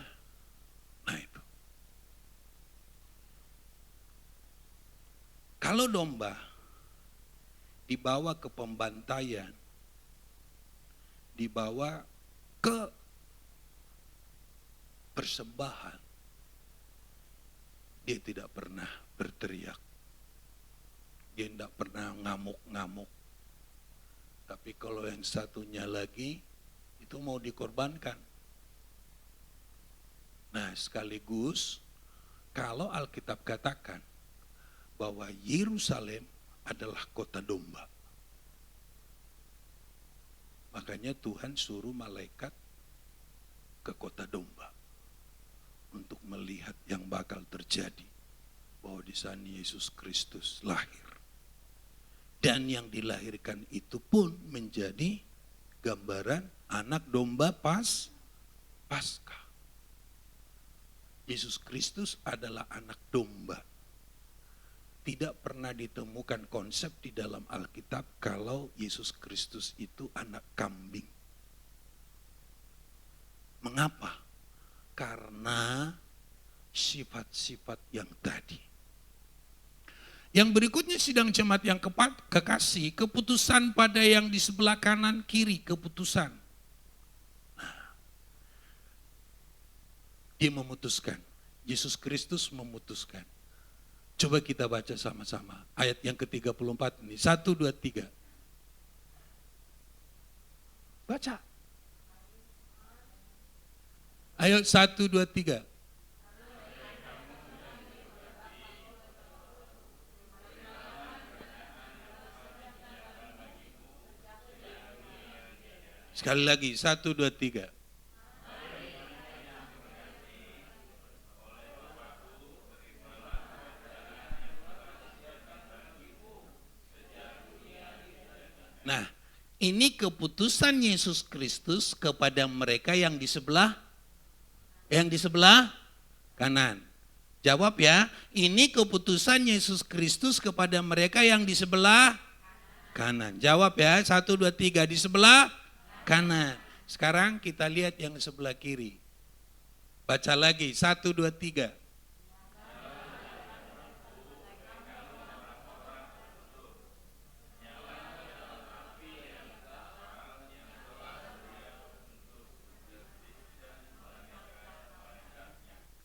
nah itu. Kalau domba dibawa ke pembantaian, dibawa ke persembahan, dia tidak pernah berteriak. Dia tidak pernah ngamuk-ngamuk. Tapi kalau yang satunya lagi, itu mau dikorbankan. Nah sekaligus, kalau Alkitab katakan bahwa Yerusalem adalah kota domba. Makanya Tuhan suruh malaikat ke kota domba untuk melihat yang bakal terjadi, bahwa di sana Yesus Kristus lahir. Dan yang dilahirkan itu pun menjadi gambaran anak domba Paskah. Yesus Kristus adalah anak domba. Tidak pernah ditemukan konsep di dalam Alkitab kalau Yesus Kristus itu anak kambing. Mengapa? Karena sifat-sifat yang tadi. Yang berikutnya sidang jemaat yang kekasih, keputusan pada yang di sebelah kanan kiri, keputusan. Nah, dia memutuskan, Yesus Kristus memutuskan. Coba kita baca sama-sama ayat yang ke-34 ini. 1, 2, 3. Baca. Ayo 1, 2, 3. Sekali lagi, 1, 2, 3. Nah, ini keputusan Yesus Kristus kepada mereka yang di sebelah kanan. Jawab ya, ini keputusan Yesus Kristus kepada mereka yang di sebelah kanan. Jawab ya, 1, 2, 3, di sebelah kanan. Sekarang kita lihat yang sebelah kiri. Baca lagi, 1, 2, 3.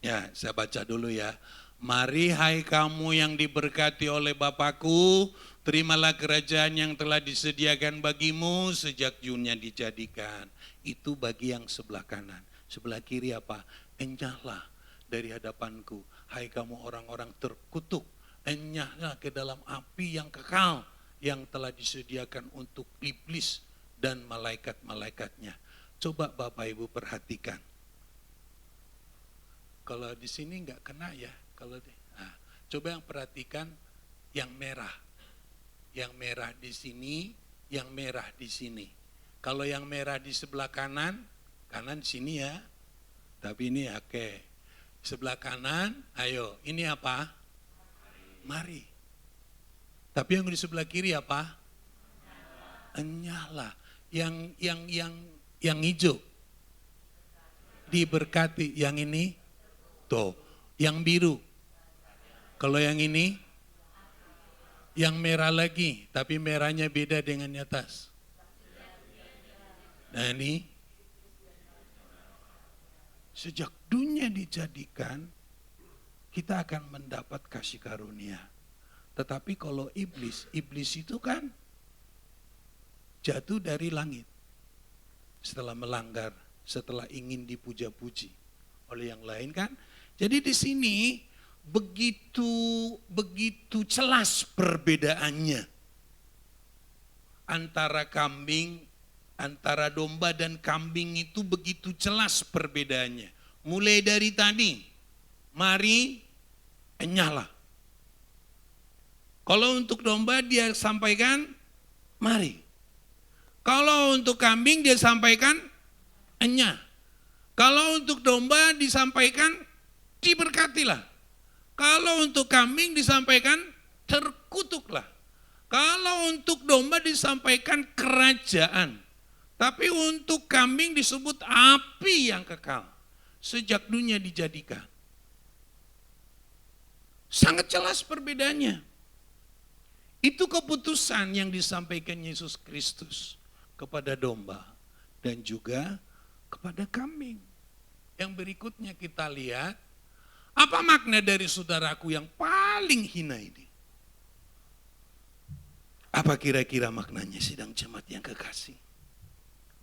Ya, Ya, saya baca dulu ya. Mari hai kamu yang diberkati oleh Bapakku, terimalah kerajaan yang telah disediakan bagimu sejak dunia dijadikan. Itu bagi yang sebelah kanan. Sebelah kiri apa? Enyahlah dari hadapanku, hai kamu orang-orang terkutuk. Enyahlah ke dalam api yang kekal yang telah disediakan untuk iblis dan malaikat-malaikatnya. Coba Bapak Ibu perhatikan. Kalau di sini enggak kena ya. Coba yang perhatikan yang merah. Yang merah di sini, yang merah di sini. Kalau yang merah di sebelah kanan, kanan sini ya. Tapi ini oke. Sebelah kanan, ayo, ini apa? Mari. Tapi yang di sebelah kiri apa? Enyahlah. Yang hijau diberkati, yang ini tuh, yang biru. Kalau yang ini, yang merah lagi, tapi merahnya beda dengan di atas. Nah ini, sejak dunia dijadikan, kita akan mendapat kasih karunia. Tetapi kalau iblis itu kan jatuh dari langit. Setelah melanggar, setelah ingin dipuja-puji oleh yang lain kan. Jadi di sini begitu jelas perbedaannya antara domba dan kambing itu begitu jelas perbedaannya. Mulai dari tadi, mari enyahlah. Kalau untuk domba dia sampaikan, mari. Kalau untuk kambing dia sampaikan, enyah. Kalau untuk domba disampaikan, diberkatilah. Kalau untuk kambing disampaikan, terkutuklah. Kalau untuk domba disampaikan kerajaan. Tapi untuk kambing disebut api yang kekal. Sejak dunia dijadikan. Sangat jelas perbedaannya. Itu keputusan yang disampaikan Yesus Kristus kepada domba dan juga kepada kambing. Yang berikutnya kita lihat, apa makna dari saudaraku yang paling hina ini? Apa kira-kira maknanya sidang jemaat yang kekasih?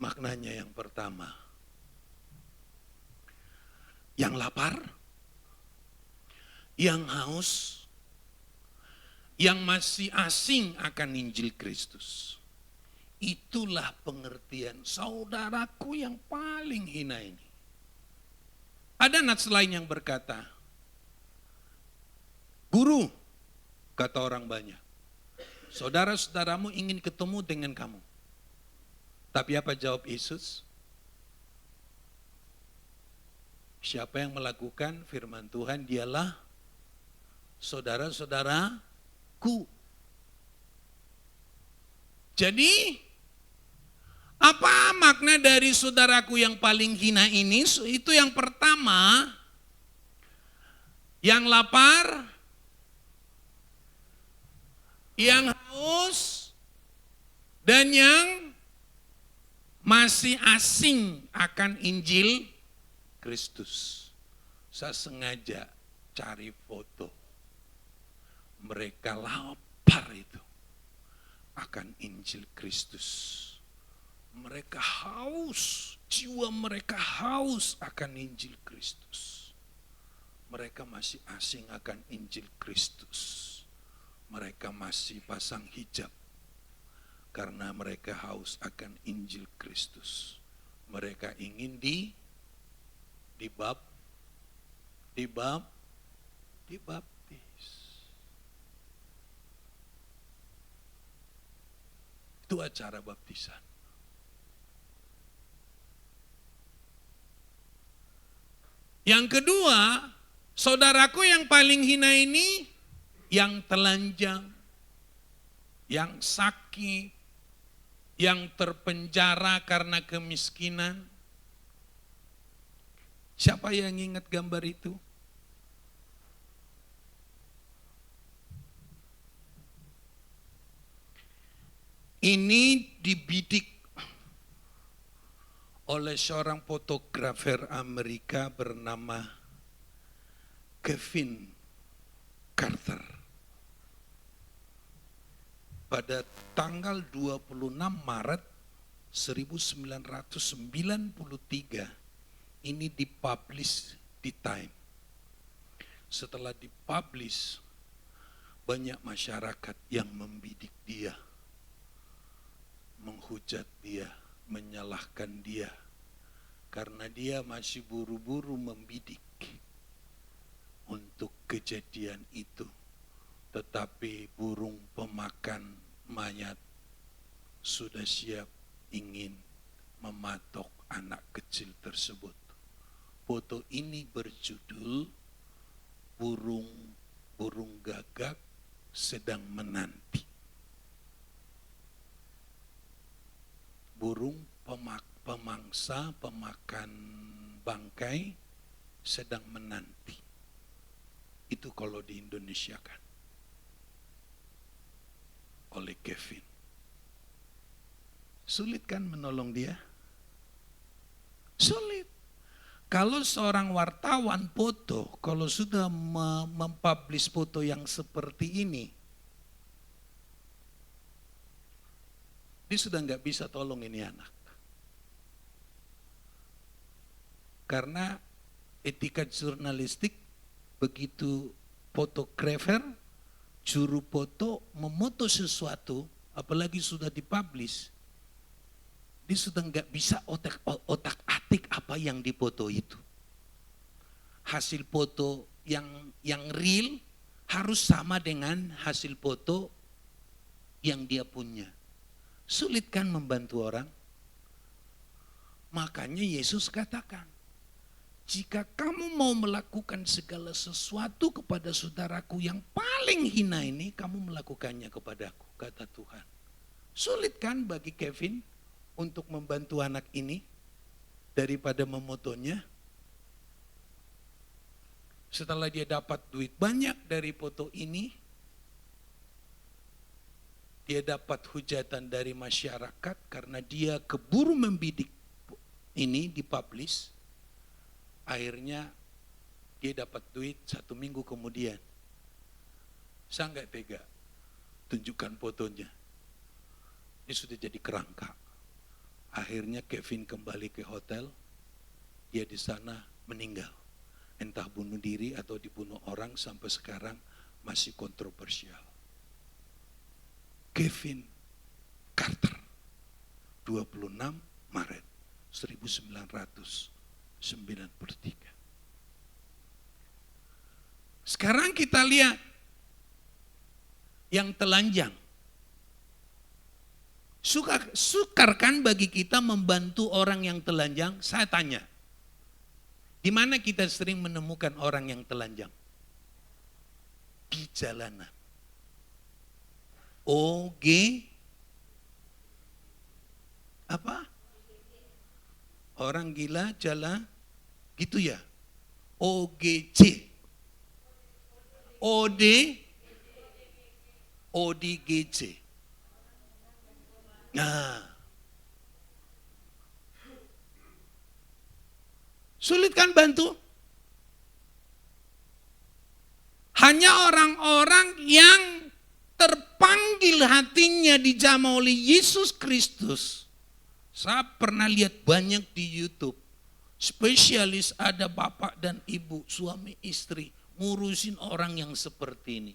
Maknanya yang pertama, yang lapar, yang haus, yang masih asing akan Injil Kristus. Itulah pengertian saudaraku yang paling hina ini. Ada nats lain yang berkata, Guru, kata orang banyak, saudara-saudaramu ingin ketemu dengan kamu. Tapi apa jawab Yesus? Siapa yang melakukan firman Tuhan, dialah saudara-saudaraku. Jadi, apa makna dari saudaraku yang paling hina ini? Itu yang pertama, yang lapar, yang haus, dan yang masih asing akan Injil Kristus. Saya sengaja cari foto. Mereka lapar itu akan Injil Kristus. Mereka haus, jiwa mereka haus akan Injil Kristus. Mereka masih asing akan Injil Kristus. Mereka masih pasang hijab karena mereka haus akan Injil Kristus. Mereka ingin dibaptis. Itu acara baptisan. Yang kedua, saudaraku yang paling hina ini, yang telanjang, yang sakit, yang terpenjara karena kemiskinan. Siapa yang ingat gambar itu? Ini dibidik oleh seorang fotografer Amerika bernama Kevin Carter pada tanggal 26 Maret 1993 ini dipublish di Time. Setelah dipublish, banyak masyarakat yang membidik dia, menghujat dia, menyalahkan dia, karena dia masih buru-buru membidik untuk kejadian itu. Tetapi burung pemakan mayat sudah siap ingin mematok anak kecil tersebut. Foto ini berjudul Burung Gagak Sedang Menanti. Burung pemangsa pemakan bangkai sedang menanti. Itu kalau di Indonesia kan oleh Kevin. Sulit kan menolong dia? Sulit. Kalau seorang wartawan foto, kalau sudah mempublish foto yang seperti ini, dia sudah nggak bisa tolong ini anak. Karena etika jurnalistik, begitu fotografer, juru foto memoto sesuatu, apalagi sudah dipublish, dia sudah nggak bisa otak-atik apa yang dipoto itu. Hasil foto yang real harus sama dengan hasil foto yang dia punya. Sulit kan membantu orang? Makanya Yesus katakan, jika kamu mau melakukan segala sesuatu kepada saudaraku yang paling hina ini, kamu melakukannya kepadaku, kata Tuhan. Sulit kan bagi Kevin untuk membantu anak ini daripada memotonya? Setelah dia dapat duit banyak dari foto ini, dia dapat hujatan dari masyarakat karena dia keburu membidik ini dipublish. Akhirnya dia dapat duit 1 minggu kemudian. Saya nggak tega tunjukkan fotonya. Dia sudah jadi kerangka. Akhirnya Kevin kembali ke hotel. Dia di sana meninggal. Entah bunuh diri atau dibunuh orang, sampai sekarang masih kontroversial. Kevin Carter, 26 Maret 1993. Sekarang kita lihat yang telanjang. Sukar kan bagi kita membantu orang yang telanjang? Saya tanya, di mana kita sering menemukan orang yang telanjang? Di jalanan. Apa? Orang gila jalan gitu ya. OGC. ODGC. Nah. Sulit kan bantu? Hanya orang-orang yang terpanggil hatinya dijamah oleh Yesus Kristus. Saya pernah lihat banyak di YouTube. Spesialis ada bapak dan ibu, suami istri, ngurusin orang yang seperti ini.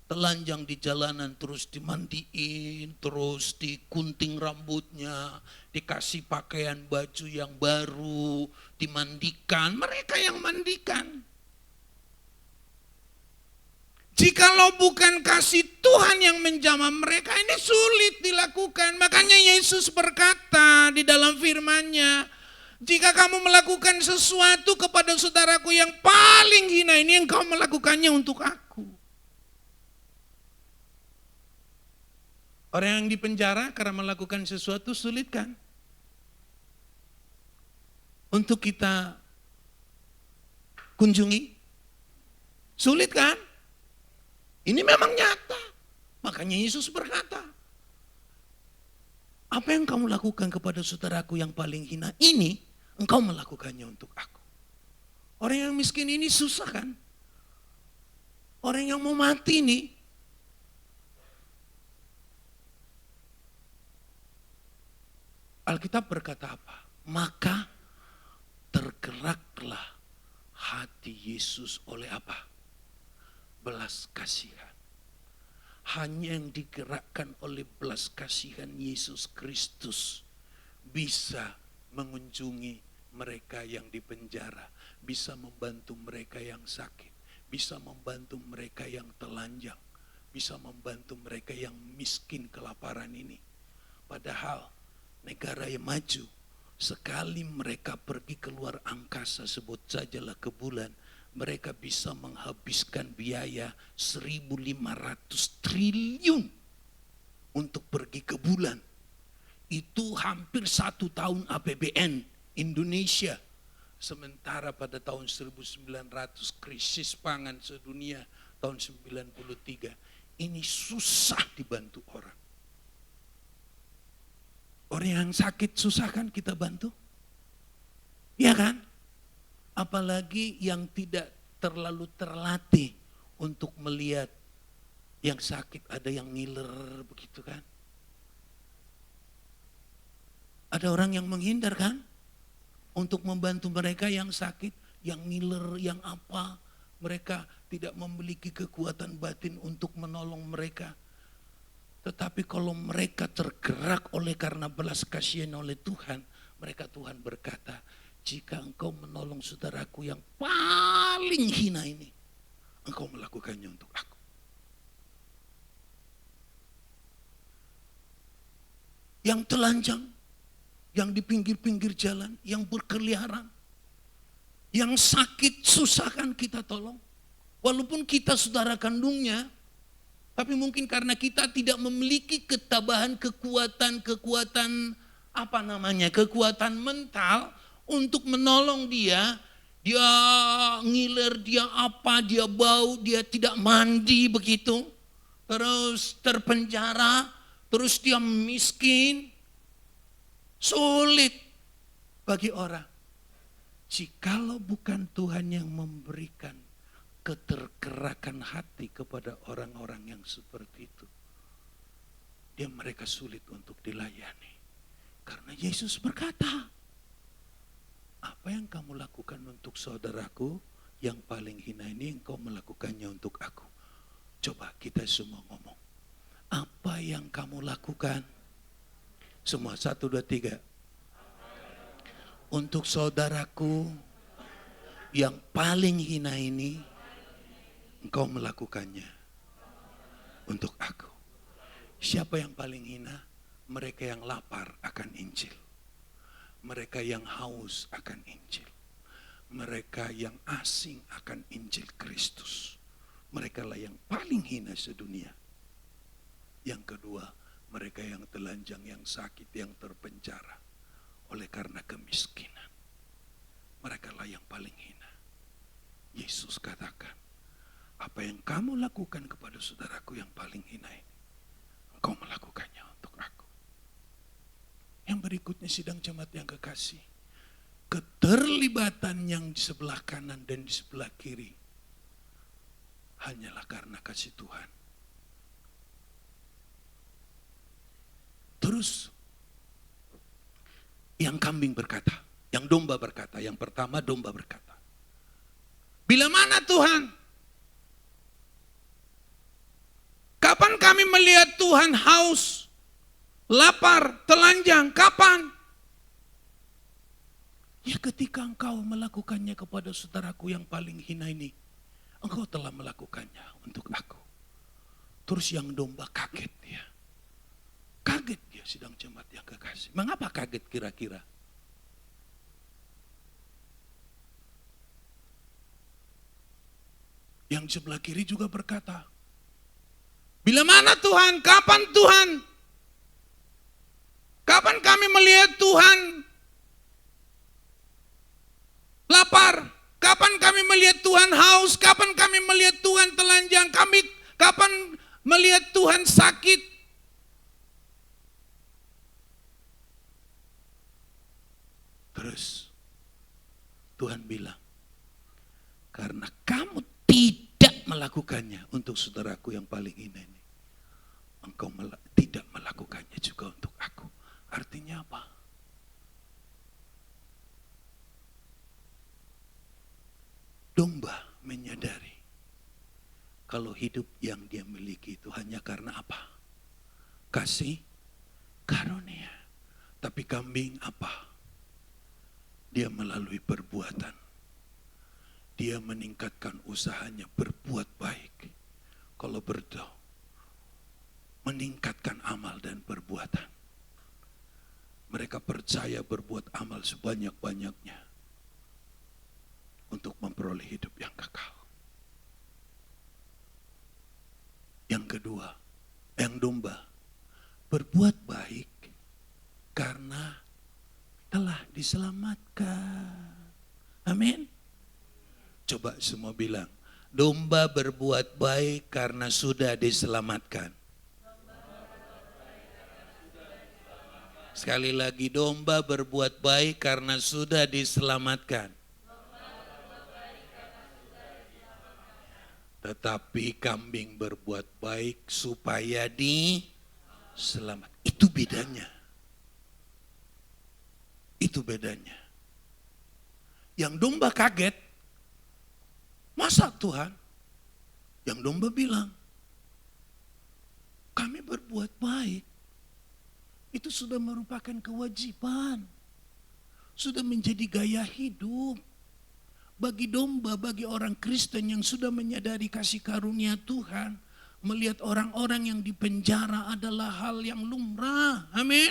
Telanjang di jalanan, terus dimandiin, terus digunting rambutnya, dikasih pakaian baju yang baru, dimandikan, mereka yang mandikan. Jikalau bukan kasih Tuhan yang menjamah mereka, ini sulit dilakukan. Makanya Yesus berkata di dalam firman-Nya, jika kamu melakukan sesuatu kepada saudaraku yang paling hina ini, engkau melakukannya untuk aku. Orang yang dipenjara karena melakukan sesuatu sulit kan? Untuk kita kunjungi? Sulit kan? Ini memang nyata. Makanya Yesus berkata, apa yang kamu lakukan kepada saudaraku yang paling hina ini, engkau melakukannya untuk aku. Orang yang miskin ini susah kan? Orang yang mau mati nih. Alkitab berkata apa? Maka tergeraklah hati Yesus oleh apa? Belas kasihan. Hanya yang digerakkan oleh belas kasihan Yesus Kristus bisa mengunjungi mereka yang dipenjara, bisa membantu mereka yang sakit, bisa membantu mereka yang telanjang, bisa membantu mereka yang miskin kelaparan ini. Padahal negara yang maju, sekali mereka pergi keluar angkasa, sebut sajalah ke bulan, mereka bisa menghabiskan biaya 1.500 triliun untuk pergi ke bulan. Itu hampir 1 tahun APBN Indonesia. Sementara pada tahun 1900 krisis pangan sedunia, tahun 93, ini susah dibantu orang. Orang yang sakit susah kan kita bantu? Ya kan? Apalagi yang tidak terlalu terlatih untuk melihat yang sakit, ada yang ngiler begitu kan? Ada orang yang menghindar kan? Untuk membantu mereka yang sakit, yang ngiler, yang apa. Mereka tidak memiliki kekuatan batin untuk menolong mereka. Tetapi kalau mereka tergerak oleh karena belas kasihan oleh Tuhan, Tuhan berkata, jika engkau menolong saudaraku yang paling hina ini, engkau melakukannya untuk aku. Yang telanjang, yang di pinggir-pinggir jalan, yang berkeliaran, yang sakit susah kan kita tolong. Walaupun kita saudara kandungnya, tapi mungkin karena kita tidak memiliki ketabahan, kekuatan kekuatan mental untuk menolong dia. Dia ngiler, dia apa, dia bau, dia tidak mandi begitu. Terus terpenjara, terus dia miskin. Sulit bagi orang. Jikalau bukan Tuhan yang memberikan ketergerakan hati kepada orang-orang yang seperti itu, mereka sulit untuk dilayani. Karena Yesus berkata, apa yang kamu lakukan untuk saudaraku yang paling hina ini, engkau melakukannya untuk aku. Coba kita semua ngomong, apa yang kamu lakukan? Semua 1, 2, 3. Untuk saudaraku yang paling hina ini, engkau melakukannya untuk aku. Siapa yang paling hina? Mereka yang lapar akan Injil. Mereka yang haus akan Injil. Mereka yang asing akan Injil Kristus. Mereka lah yang paling hina sedunia. Yang kedua, mereka yang telanjang, yang sakit, yang terpenjara oleh karena kemiskinan. Mereka lah yang paling hina. Yesus katakan, apa yang kamu lakukan kepada saudaraku yang paling hina ini, engkau melakukannya untuk aku. Yang berikutnya sidang jemaat yang kekasih, keterlibatan yang di sebelah kanan dan di sebelah kiri hanyalah karena kasih Tuhan. Terus yang kambing berkata, yang domba berkata, yang pertama domba berkata, bila mana Tuhan? Kapan kami melihat Tuhan haus, lapar, telanjang? Kapan? Ya ketika engkau melakukannya kepada saudaraku yang paling hina ini, engkau telah melakukannya untuk aku. Terus yang domba kaget dia. Kaget dia sidang jemaat yang kekasih. Mengapa kaget kira-kira? Yang sebelah kiri juga berkata, bila mana Tuhan? Kapan Tuhan? Kapan kami melihat Tuhan lapar? Kapan kami melihat Tuhan haus? Kapan kami melihat Tuhan telanjang? Kapan melihat Tuhan sakit? Terus Tuhan bilang, karena kamu tidak melakukannya untuk saudaraku yang paling ini, engkau tidak melakukannya juga untuk aku. Artinya apa? Domba menyadari kalau hidup yang dia miliki itu hanya karena apa? Kasih karunia. Tapi kambing apa? Dia melalui perbuatan. Dia meningkatkan usahanya berbuat baik. Kalau berdoa, meningkatkan amal dan perbuatan. Mereka percaya berbuat amal sebanyak-banyaknya untuk memperoleh hidup yang kekal. Yang kedua, yang domba berbuat baik karena telah diselamatkan. Amin. Coba semua bilang, domba berbuat baik karena sudah diselamatkan. Sekali lagi, domba berbuat baik karena sudah diselamatkan. Tetapi kambing berbuat baik supaya diselamat. Itu bedanya. Itu bedanya. Yang domba kaget, masa Tuhan? Yang domba bilang, kami berbuat baik. Itu sudah merupakan kewajiban. Sudah menjadi gaya hidup. Bagi domba, bagi orang Kristen yang sudah menyadari kasih karunia Tuhan, melihat orang-orang yang dipenjara adalah hal yang lumrah. Amin.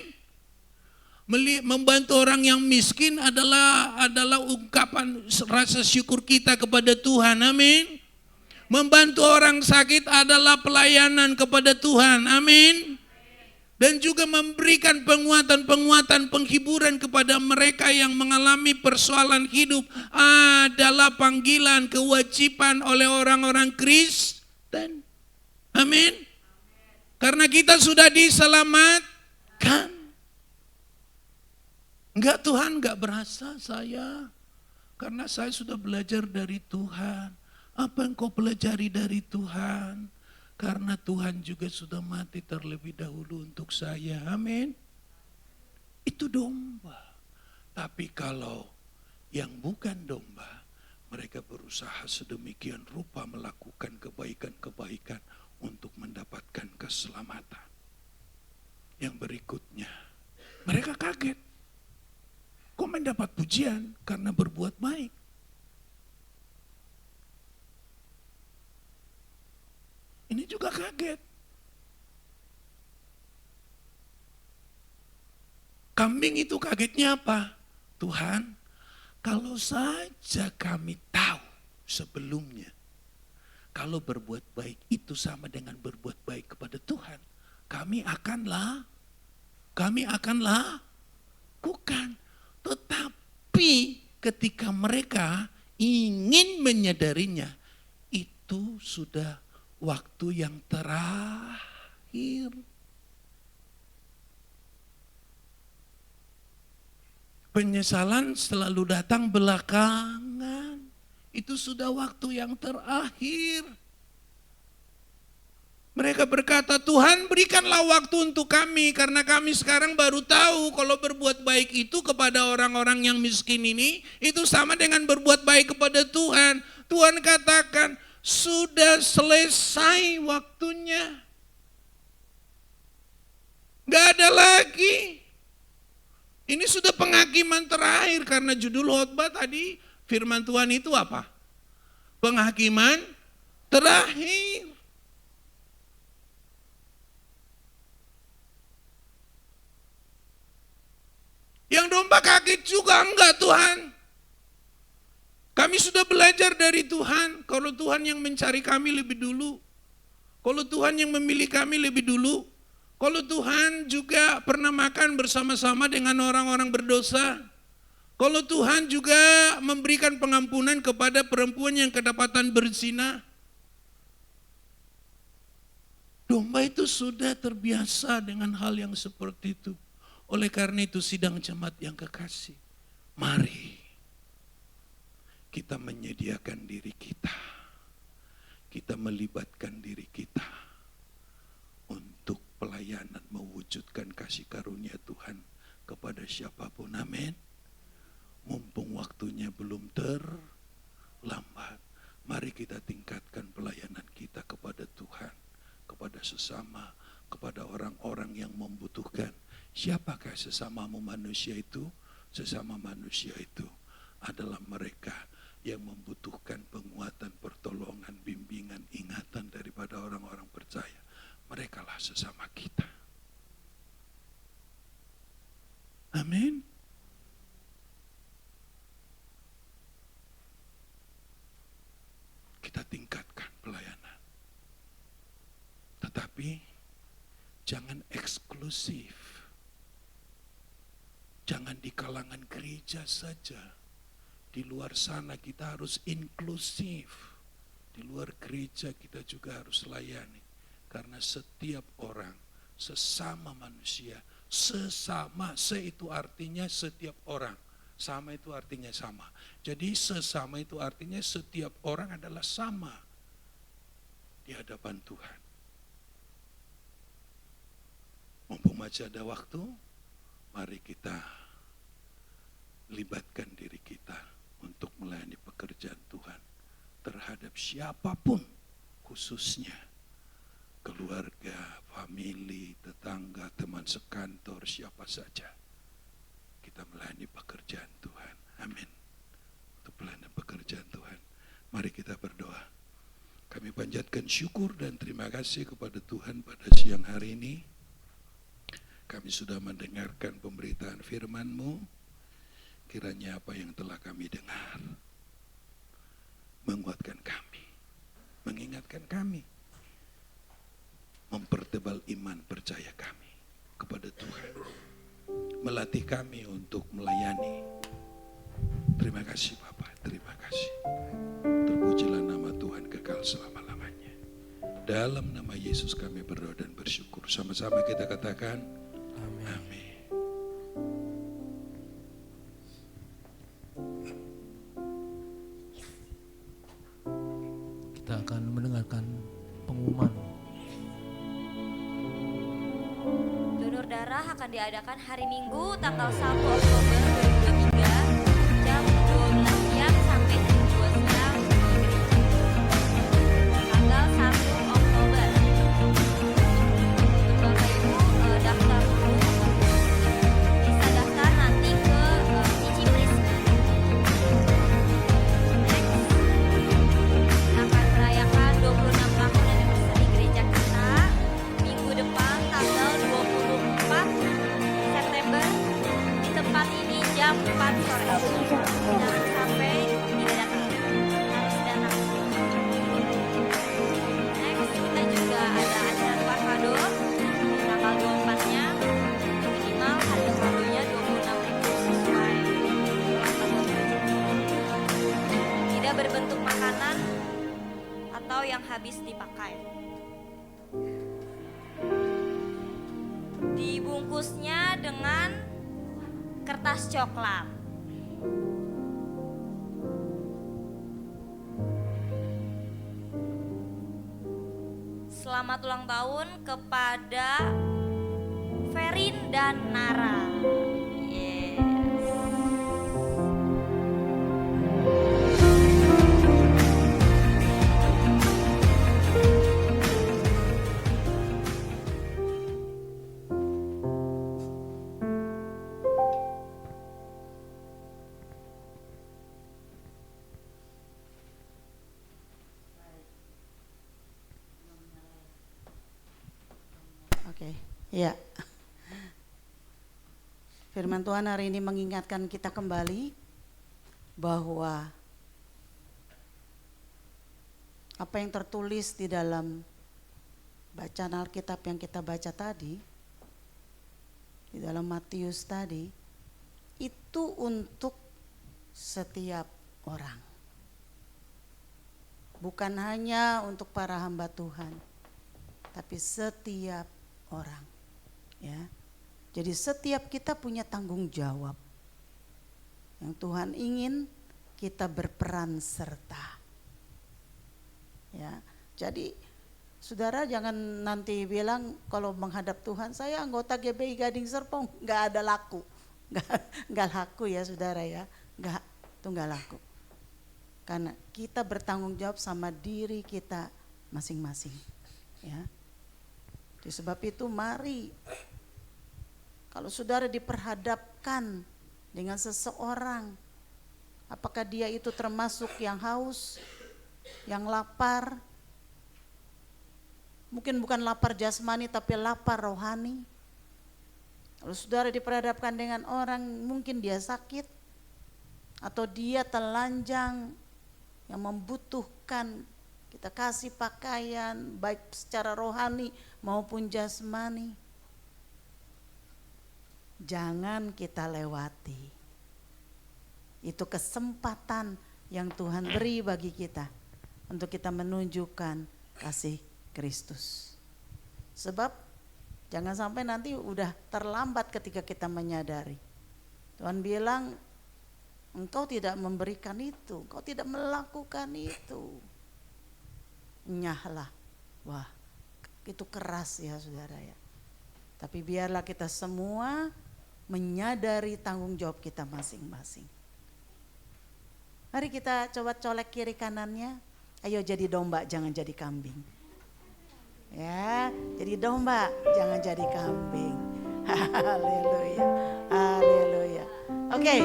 Membantu orang yang miskin adalah ungkapan rasa syukur kita kepada Tuhan. Amin. Membantu orang sakit adalah pelayanan kepada Tuhan. Amin. Dan juga memberikan penguatan-penguatan penghiburan kepada mereka yang mengalami persoalan hidup adalah panggilan kewajiban oleh orang-orang Kristen. Amin. Karena kita sudah diselamatkan. Enggak Tuhan, enggak berasa saya. Karena saya sudah belajar dari Tuhan. Apa yang kau pelajari dari Tuhan? Karena Tuhan juga sudah mati terlebih dahulu untuk saya. Amin. Itu domba. Tapi kalau yang bukan domba, mereka berusaha sedemikian rupa melakukan kebaikan-kebaikan untuk mendapatkan keselamatan. Yang berikutnya, mereka kaget. Kok mendapat pujian karena berbuat baik? Ini juga kaget. Kambing itu kagetnya apa? Tuhan, kalau saja kami tahu sebelumnya, kalau berbuat baik itu sama dengan berbuat baik kepada Tuhan, kami akan lakukan. Tetapi ketika mereka ingin menyadarinya, itu sudah waktu yang terakhir. Penyesalan selalu datang belakangan. Itu sudah waktu yang terakhir. Mereka berkata, Tuhan berikanlah waktu untuk kami. Karena kami sekarang baru tahu kalau berbuat baik itu kepada orang-orang yang miskin ini, itu sama dengan berbuat baik kepada Tuhan. Tuhan katakan, sudah selesai waktunya. Gak ada lagi. Ini sudah penghakiman terakhir. Karena judul khotbah tadi, firman Tuhan itu apa? Penghakiman terakhir. Yang domba kaget juga, enggak Tuhan. Kami sudah belajar dari Tuhan, kalau Tuhan yang mencari kami lebih dulu. Kalau Tuhan yang memilih kami lebih dulu. Kalau Tuhan juga pernah makan bersama-sama dengan orang-orang berdosa. Kalau Tuhan juga memberikan pengampunan kepada perempuan yang kedapatan berzina. Domba itu sudah terbiasa dengan hal yang seperti itu. Oleh karena itu sidang jemaat yang kekasih, mari kita menyediakan diri kita. kita melibatkan diri kita untuk pelayanan mewujudkan kasih karunia Tuhan kepada siapapun. Amin. Mumpung waktunya belum terlambat, mari kita tingkatkan pelayanan kita kepada Tuhan, kepada sesama, kepada orang-orang yang membutuhkan. Siapakah sesamamu manusia itu? Sesama manusia itu adalah mereka yang membutuhkan penguatan, pertolongan, bimbingan, ingatan daripada orang-orang percaya. Merekalah sesama kita. Amin. Kita tingkatkan pelayanan. Tetapi jangan eksklusif. Jangan di kalangan gereja saja. Di luar sana kita harus inklusif. Di luar gereja kita juga harus layani. Karena setiap orang, sesama manusia, sesama, itu artinya setiap orang. Sama itu artinya sama. Jadi sesama itu artinya setiap orang adalah sama di hadapan Tuhan. Mumpung masih ada waktu, mari kita libatkan diri kita untuk melayani pekerjaan Tuhan terhadap siapapun, khususnya keluarga, famili, tetangga, teman sekantor, siapa saja. Kita melayani pekerjaan Tuhan. Amin. Untuk pelayanan pekerjaan Tuhan, mari kita berdoa. Kami panjatkan syukur dan terima kasih kepada Tuhan pada siang hari ini. Kami sudah mendengarkan pemberitaan firman-Mu. Kiranya apa yang telah kami dengar menguatkan kami, mengingatkan kami, mempertebal iman percaya kami kepada Tuhan, melatih kami untuk melayani. Terima kasih Bapak, terima kasih. Terpujilah nama Tuhan kekal selama-lamanya. Dalam nama Yesus kami berdoa dan bersyukur. Sama-sama kita katakan amin. Kita akan mendengarkan pengumuman. Donor darah akan diadakan hari Minggu tanggal 1 Oktober 2023 jam 12 siang sampai jam 2 siang di gereja. Tanggal 1 Oktober. Untuk Bapak Ibu daftar dulu. Bisa daftar nanti ke Cici Prisma. Next, akan merayakan 26 tahun anniversary gereja kita minggu depan tanggal 24 September di tempat ini jam 4 sore. Jangan sampai tidak datang, harus datang. Next, kita juga ada acara tukar kado tanggal 24-nya. Minimal harga kadonya 26.000 sesuai tidak berbentuk makanan atau yang habis dipakai. Dibungkusnya dengan kertas coklat. Selamat ulang tahun kepada Ferin dan Nara. Yes. Oke, ya. Firman Tuhan hari ini mengingatkan kita kembali bahwa apa yang tertulis di dalam bacaan Alkitab yang kita baca tadi, di dalam Matius tadi, itu untuk setiap orang. Bukan hanya untuk para hamba Tuhan, tapi setiap orang, ya. Jadi setiap kita punya tanggung jawab yang Tuhan ingin kita berperan serta, ya. Jadi saudara jangan nanti bilang kalau menghadap Tuhan, saya anggota GBI Gading Serpong, nggak ada laku. Nggak laku ya saudara ya, itu nggak laku. Karena kita bertanggung jawab sama diri kita masing-masing. Ya. Sebab itu mari, kalau saudara diperhadapkan dengan seseorang, apakah dia itu termasuk yang haus, yang lapar, mungkin bukan lapar jasmani tapi lapar rohani. Kalau saudara diperhadapkan dengan orang, mungkin dia sakit atau dia telanjang yang membutuhkan kita kasih pakaian baik secara rohani maupun jasmani, jangan kita lewati. Itu kesempatan yang Tuhan beri bagi kita untuk kita menunjukkan kasih Kristus. Sebab jangan sampai nanti udah terlambat ketika kita menyadari. Tuhan bilang, engkau tidak memberikan itu, engkau tidak melakukan itu. Nyahlah. Wah, itu keras ya saudara ya. Tapi biarlah kita semua menyadari tanggung jawab kita masing-masing. Mari kita coba colek kiri kanannya. Ayo jadi domba, jangan jadi kambing. Ya, jadi domba, jangan jadi kambing. Haleluya, haleluya. Oke,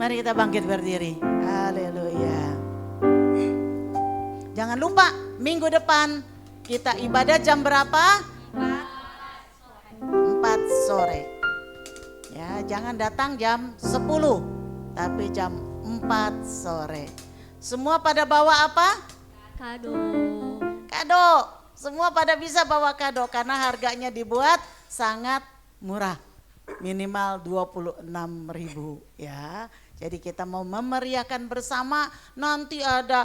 mari kita bangkit berdiri. Haleluya. Jangan lupa minggu depan kita ibadah jam berapa? 4 sore. Ya, jangan datang jam 10, tapi jam 4 sore. Semua pada bawa apa? Kado. Kado. Semua pada bisa bawa kado karena harganya dibuat sangat murah. Minimal 26.000 ya. Jadi kita mau memeriahkan bersama, nanti ada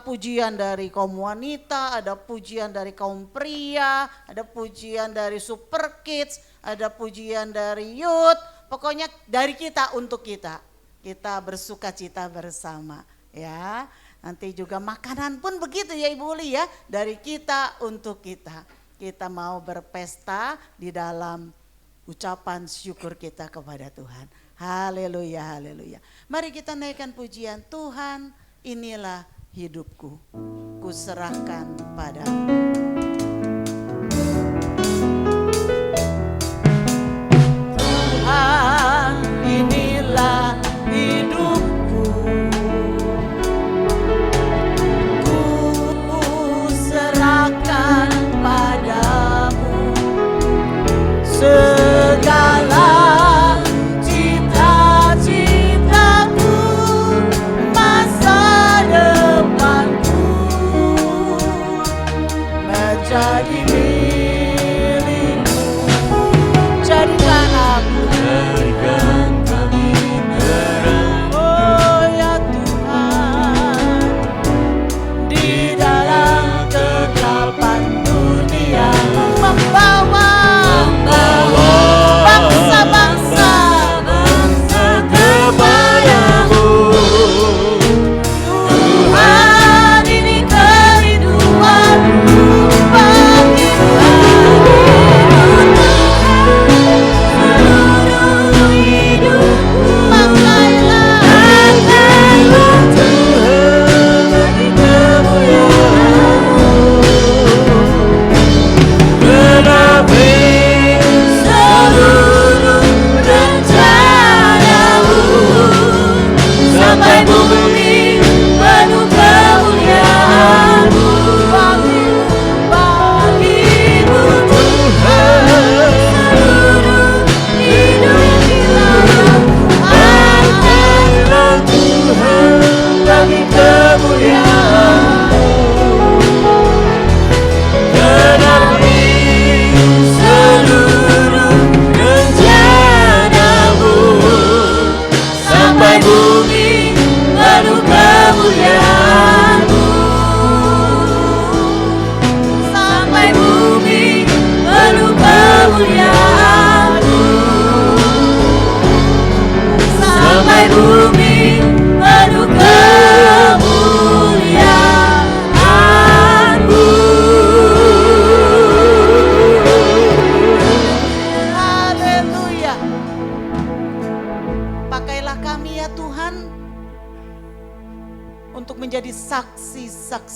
pujian dari kaum wanita, ada pujian dari kaum pria, ada pujian dari Super Kids, ada pujian dari youth, pokoknya dari kita untuk kita. Kita bersuka cita bersama ya. Nanti juga makanan pun begitu ya Ibu Uli ya, dari kita untuk kita. Kita mau berpesta di dalam ucapan syukur kita kepada Tuhan. Haleluya, haleluya. Mari kita naikkan pujian. Tuhan, inilah hidupku, kuserahkan padamu. Tuhan, inilah hidupku, kuserahkan padamu. Segala cita-citaku, masa depanku menjadi milikmu. Jadikan aku terang, oh ya Tuhan, di dalam kegelapan dunia, membawa bangsa-bangsa kepadamu. Tuhan, ini kerinduanku bagimu. Seluruh hidupku pakailah Tuhan bagi kemuliaan-Mu. Genapi seluruh rencana-Mu sampai bumi penuh kemuliaan-Mu. Bagimu Tuhan, seluruh hidup pakailah Tuhan bagi kemuliaan-Mu. Genapi seluruh rencana-Mu sampai bumi penuh kemuliaan-Mu. Sampai bumi penuh kemuliaan-Mu. Sampai bumi penuh kemuliaan-Mu.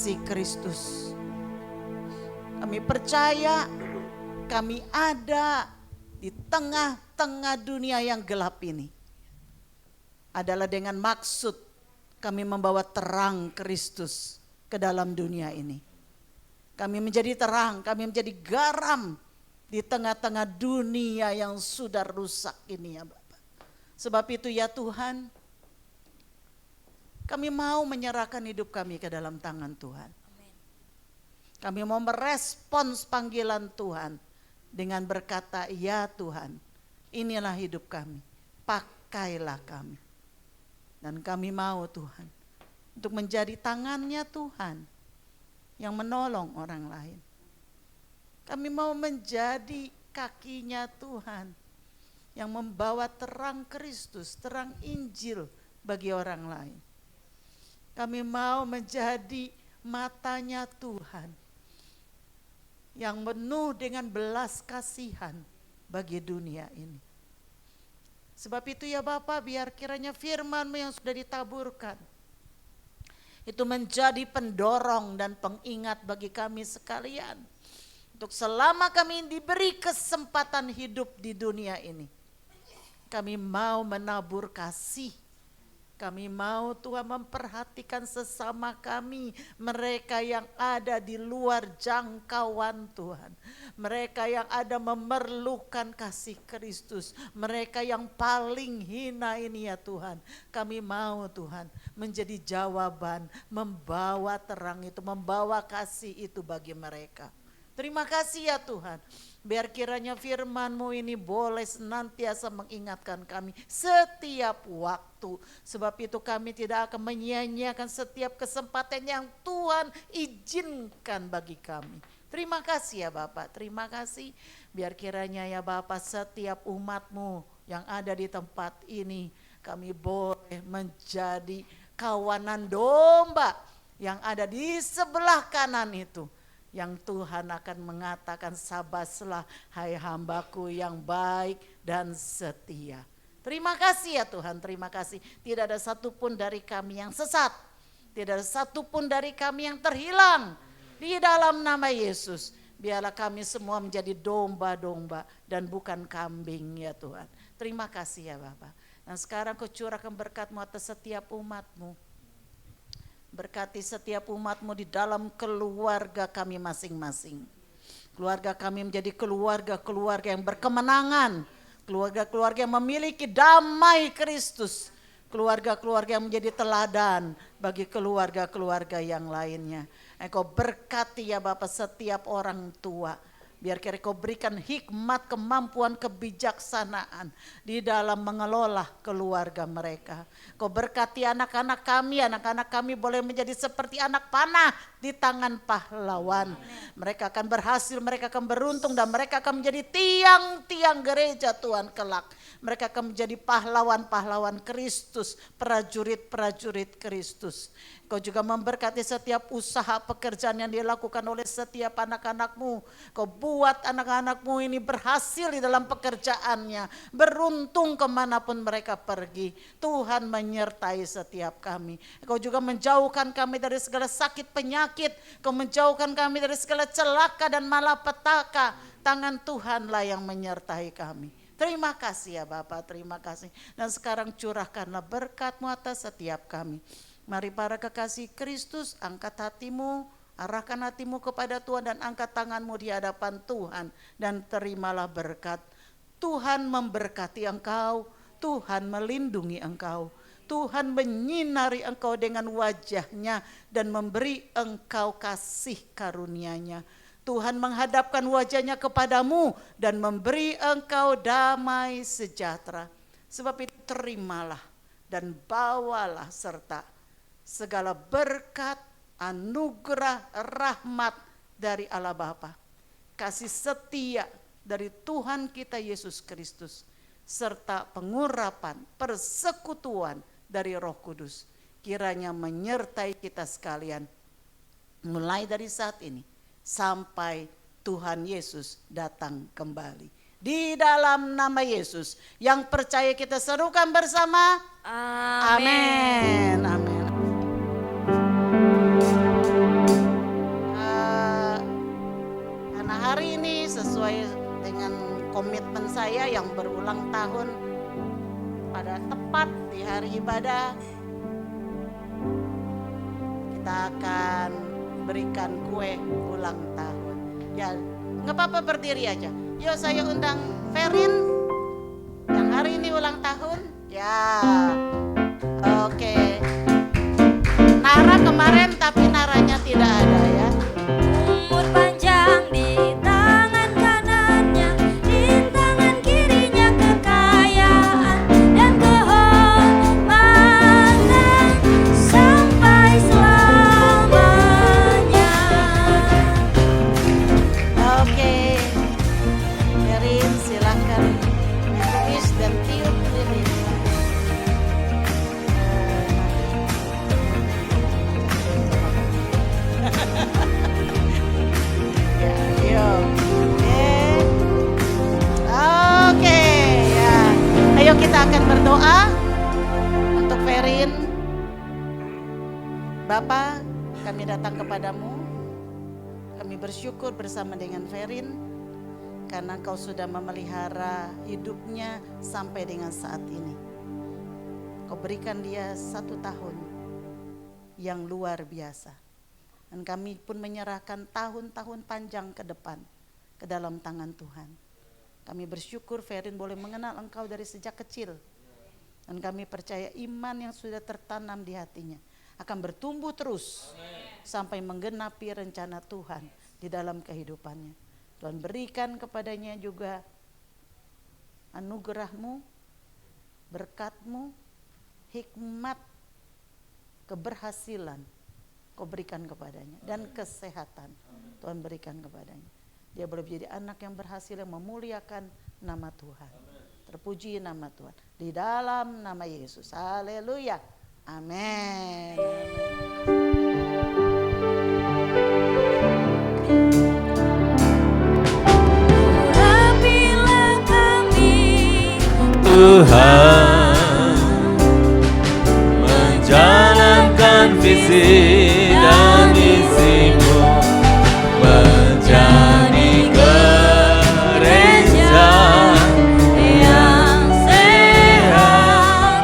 kasih Kristus. Kami percaya kami ada di tengah-tengah dunia yang gelap ini. Adalah dengan maksud kami membawa terang Kristus ke dalam dunia ini. Kami menjadi terang, kami menjadi garam di tengah-tengah dunia yang sudah rusak ini ya Bapak. Sebab itu ya Tuhan, kami mau menyerahkan hidup kami ke dalam tangan Tuhan. Kami mau merespons panggilan Tuhan dengan berkata, ya Tuhan, inilah hidup kami, pakailah kami. Dan kami mau Tuhan, untuk menjadi tangannya Tuhan yang menolong orang lain. Kami mau menjadi kakinya Tuhan yang membawa terang Kristus, terang Injil bagi orang lain. Kami mau menjadi matanya Tuhan yang penuh dengan belas kasihan bagi dunia ini. Sebab itu ya Bapa, biar kiranya firman-Mu yang sudah ditaburkan itu menjadi pendorong dan pengingat bagi kami sekalian. Untuk selama kami diberi kesempatan hidup di dunia ini, kami mau menabur kasih. Kami mau Tuhan memperhatikan sesama kami, mereka yang ada di luar jangkauan Tuhan. Mereka yang ada memerlukan kasih Kristus, mereka yang paling hina ini ya Tuhan. Kami mau Tuhan menjadi jawaban, membawa terang itu, membawa kasih itu bagi mereka. Terima kasih ya Tuhan. Biar kiranya firman-Mu ini boleh senantiasa mengingatkan kami setiap waktu. Sebab itu kami tidak akan menyia-nyiakan setiap kesempatan yang Tuhan izinkan bagi kami. Terima kasih ya Bapak, terima kasih. Biar kiranya ya Bapak setiap umat-Mu yang ada di tempat ini, kami boleh menjadi kawanan domba yang ada di sebelah kanan itu. Yang Tuhan akan mengatakan, sabaslah hai hambaku yang baik dan setia. Terima kasih ya Tuhan, terima kasih. Tidak ada satupun dari kami yang sesat. Tidak ada satupun dari kami yang terhilang. Di dalam nama Yesus, biarlah kami semua menjadi domba-domba dan bukan kambing ya Tuhan. Terima kasih ya Bapak. Dan sekarang Kau curahkan berkat-Mu atas setiap umat-Mu. Berkati setiap umat-Mu di dalam keluarga kami masing-masing. Keluarga kami menjadi keluarga-keluarga yang berkemenangan. Keluarga-keluarga yang memiliki damai Kristus. Keluarga-keluarga yang menjadi teladan bagi keluarga-keluarga yang lainnya. Engkau berkati ya Bapak setiap orang tua. Biar kira Kau berikan hikmat, kemampuan, kebijaksanaan di dalam mengelola keluarga mereka. Kau berkati anak-anak kami boleh menjadi seperti anak panah di tangan pahlawan. Mereka akan berhasil, mereka akan beruntung dan mereka akan menjadi tiang-tiang gereja Tuhan kelak. Mereka akan menjadi pahlawan-pahlawan Kristus, prajurit-prajurit Kristus. Kau juga memberkati setiap usaha pekerjaan yang dilakukan oleh setiap anak-anak-Mu. Kau buat anak-anak-Mu ini berhasil di dalam pekerjaannya. Beruntung kemanapun mereka pergi. Tuhan menyertai setiap kami. Kau juga menjauhkan kami dari segala sakit penyakit. Kau menjauhkan kami dari segala celaka dan malapetaka. Tangan Tuhanlah yang menyertai kami. Terima kasih ya Bapak, terima kasih. Dan sekarang curahkanlah berkat-Mu atas setiap kami. Mari para kekasih Kristus, angkat hatimu, arahkan hatimu kepada Tuhan dan angkat tanganmu di hadapan Tuhan dan terimalah berkat. Tuhan memberkati engkau, Tuhan melindungi engkau, Tuhan menyinari engkau dengan wajah-Nya dan memberi engkau kasih karunia-Nya. Tuhan menghadapkan wajah-Nya kepadamu dan memberi engkau damai sejahtera. Sebab itu terimalah dan bawalah serta segala berkat, anugerah, rahmat dari Allah Bapa, kasih setia dari Tuhan kita Yesus Kristus, serta pengurapan, persekutuan dari Roh Kudus, kiranya menyertai kita sekalian, mulai dari saat ini sampai Tuhan Yesus datang kembali. Di dalam nama Yesus, yang percaya kita serukan bersama, amin. Amin. Karena hari ini sesuai dengan komitmen saya yang berulang tahun, pada tepat di hari ibadah kita akan berikan kue ulang tahun. Ya, nggak apa-apa, berdiri aja. Yuk, saya undang Ferin yang hari ini ulang tahun. Ya, oke. Nara kemarin tapi Naranya tidak ada ya. Umur panjang di tangan kanannya, di tangan kirinya kekayaan dan kehormatan sampai selamanya. Oke, Ferin silakan tulis dan tiup lilin. Ya, yuk. Oke, ya. Ayo kita akan berdoa untuk Ferin. Bapa, kami datang kepadamu. Kami bersyukur bersama dengan Ferin karena Kau sudah memelihara hidupnya sampai dengan saat ini. Kau berikan dia 1 tahun yang luar biasa. Dan kami pun menyerahkan tahun-tahun panjang ke depan ke dalam tangan Tuhan. Kami bersyukur Ferin boleh mengenal Engkau dari sejak kecil. Dan kami percaya iman yang sudah tertanam di hatinya akan bertumbuh terus sampai menggenapi rencana Tuhan di dalam kehidupannya. Tuhan berikan kepadanya juga anugerah-Mu, berkat-Mu, hikmat, keberhasilan Kau berikan kepadanya, dan kesehatan Tuhan berikan kepadanya. Dia boleh menjadi anak yang berhasil, yang memuliakan nama Tuhan. Terpuji nama Tuhan di dalam nama Yesus. Haleluya. Amin. Urapilah kami, Tuhan, menjalankan visi dan misimu, menjadi gereja yang sehat,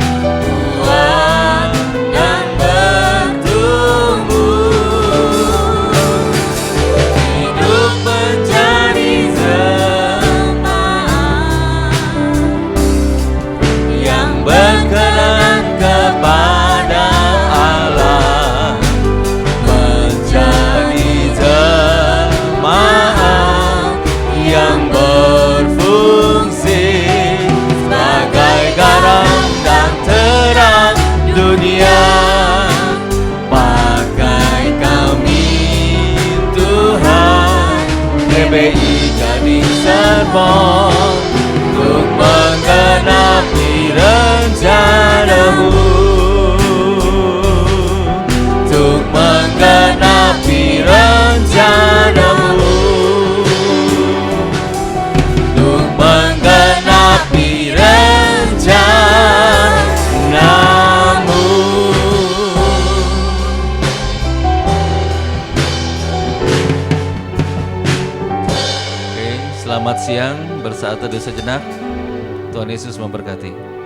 kuat dan bertumbuh. Hidup menjadi jemaat yang berkenan kepada Allah, menjadi jemaat yang berfungsi sebagai garam dan terang dunia. Pakai kami Tuhan, GBI Gading Serpong, untuk menggenapi rencana-Mu, untuk menggenapi rencana-Mu, untuk menggenapi rencana-Mu. Oke, selamat siang, bersaat teduh sejenak. Tuhan Yesus memberkati.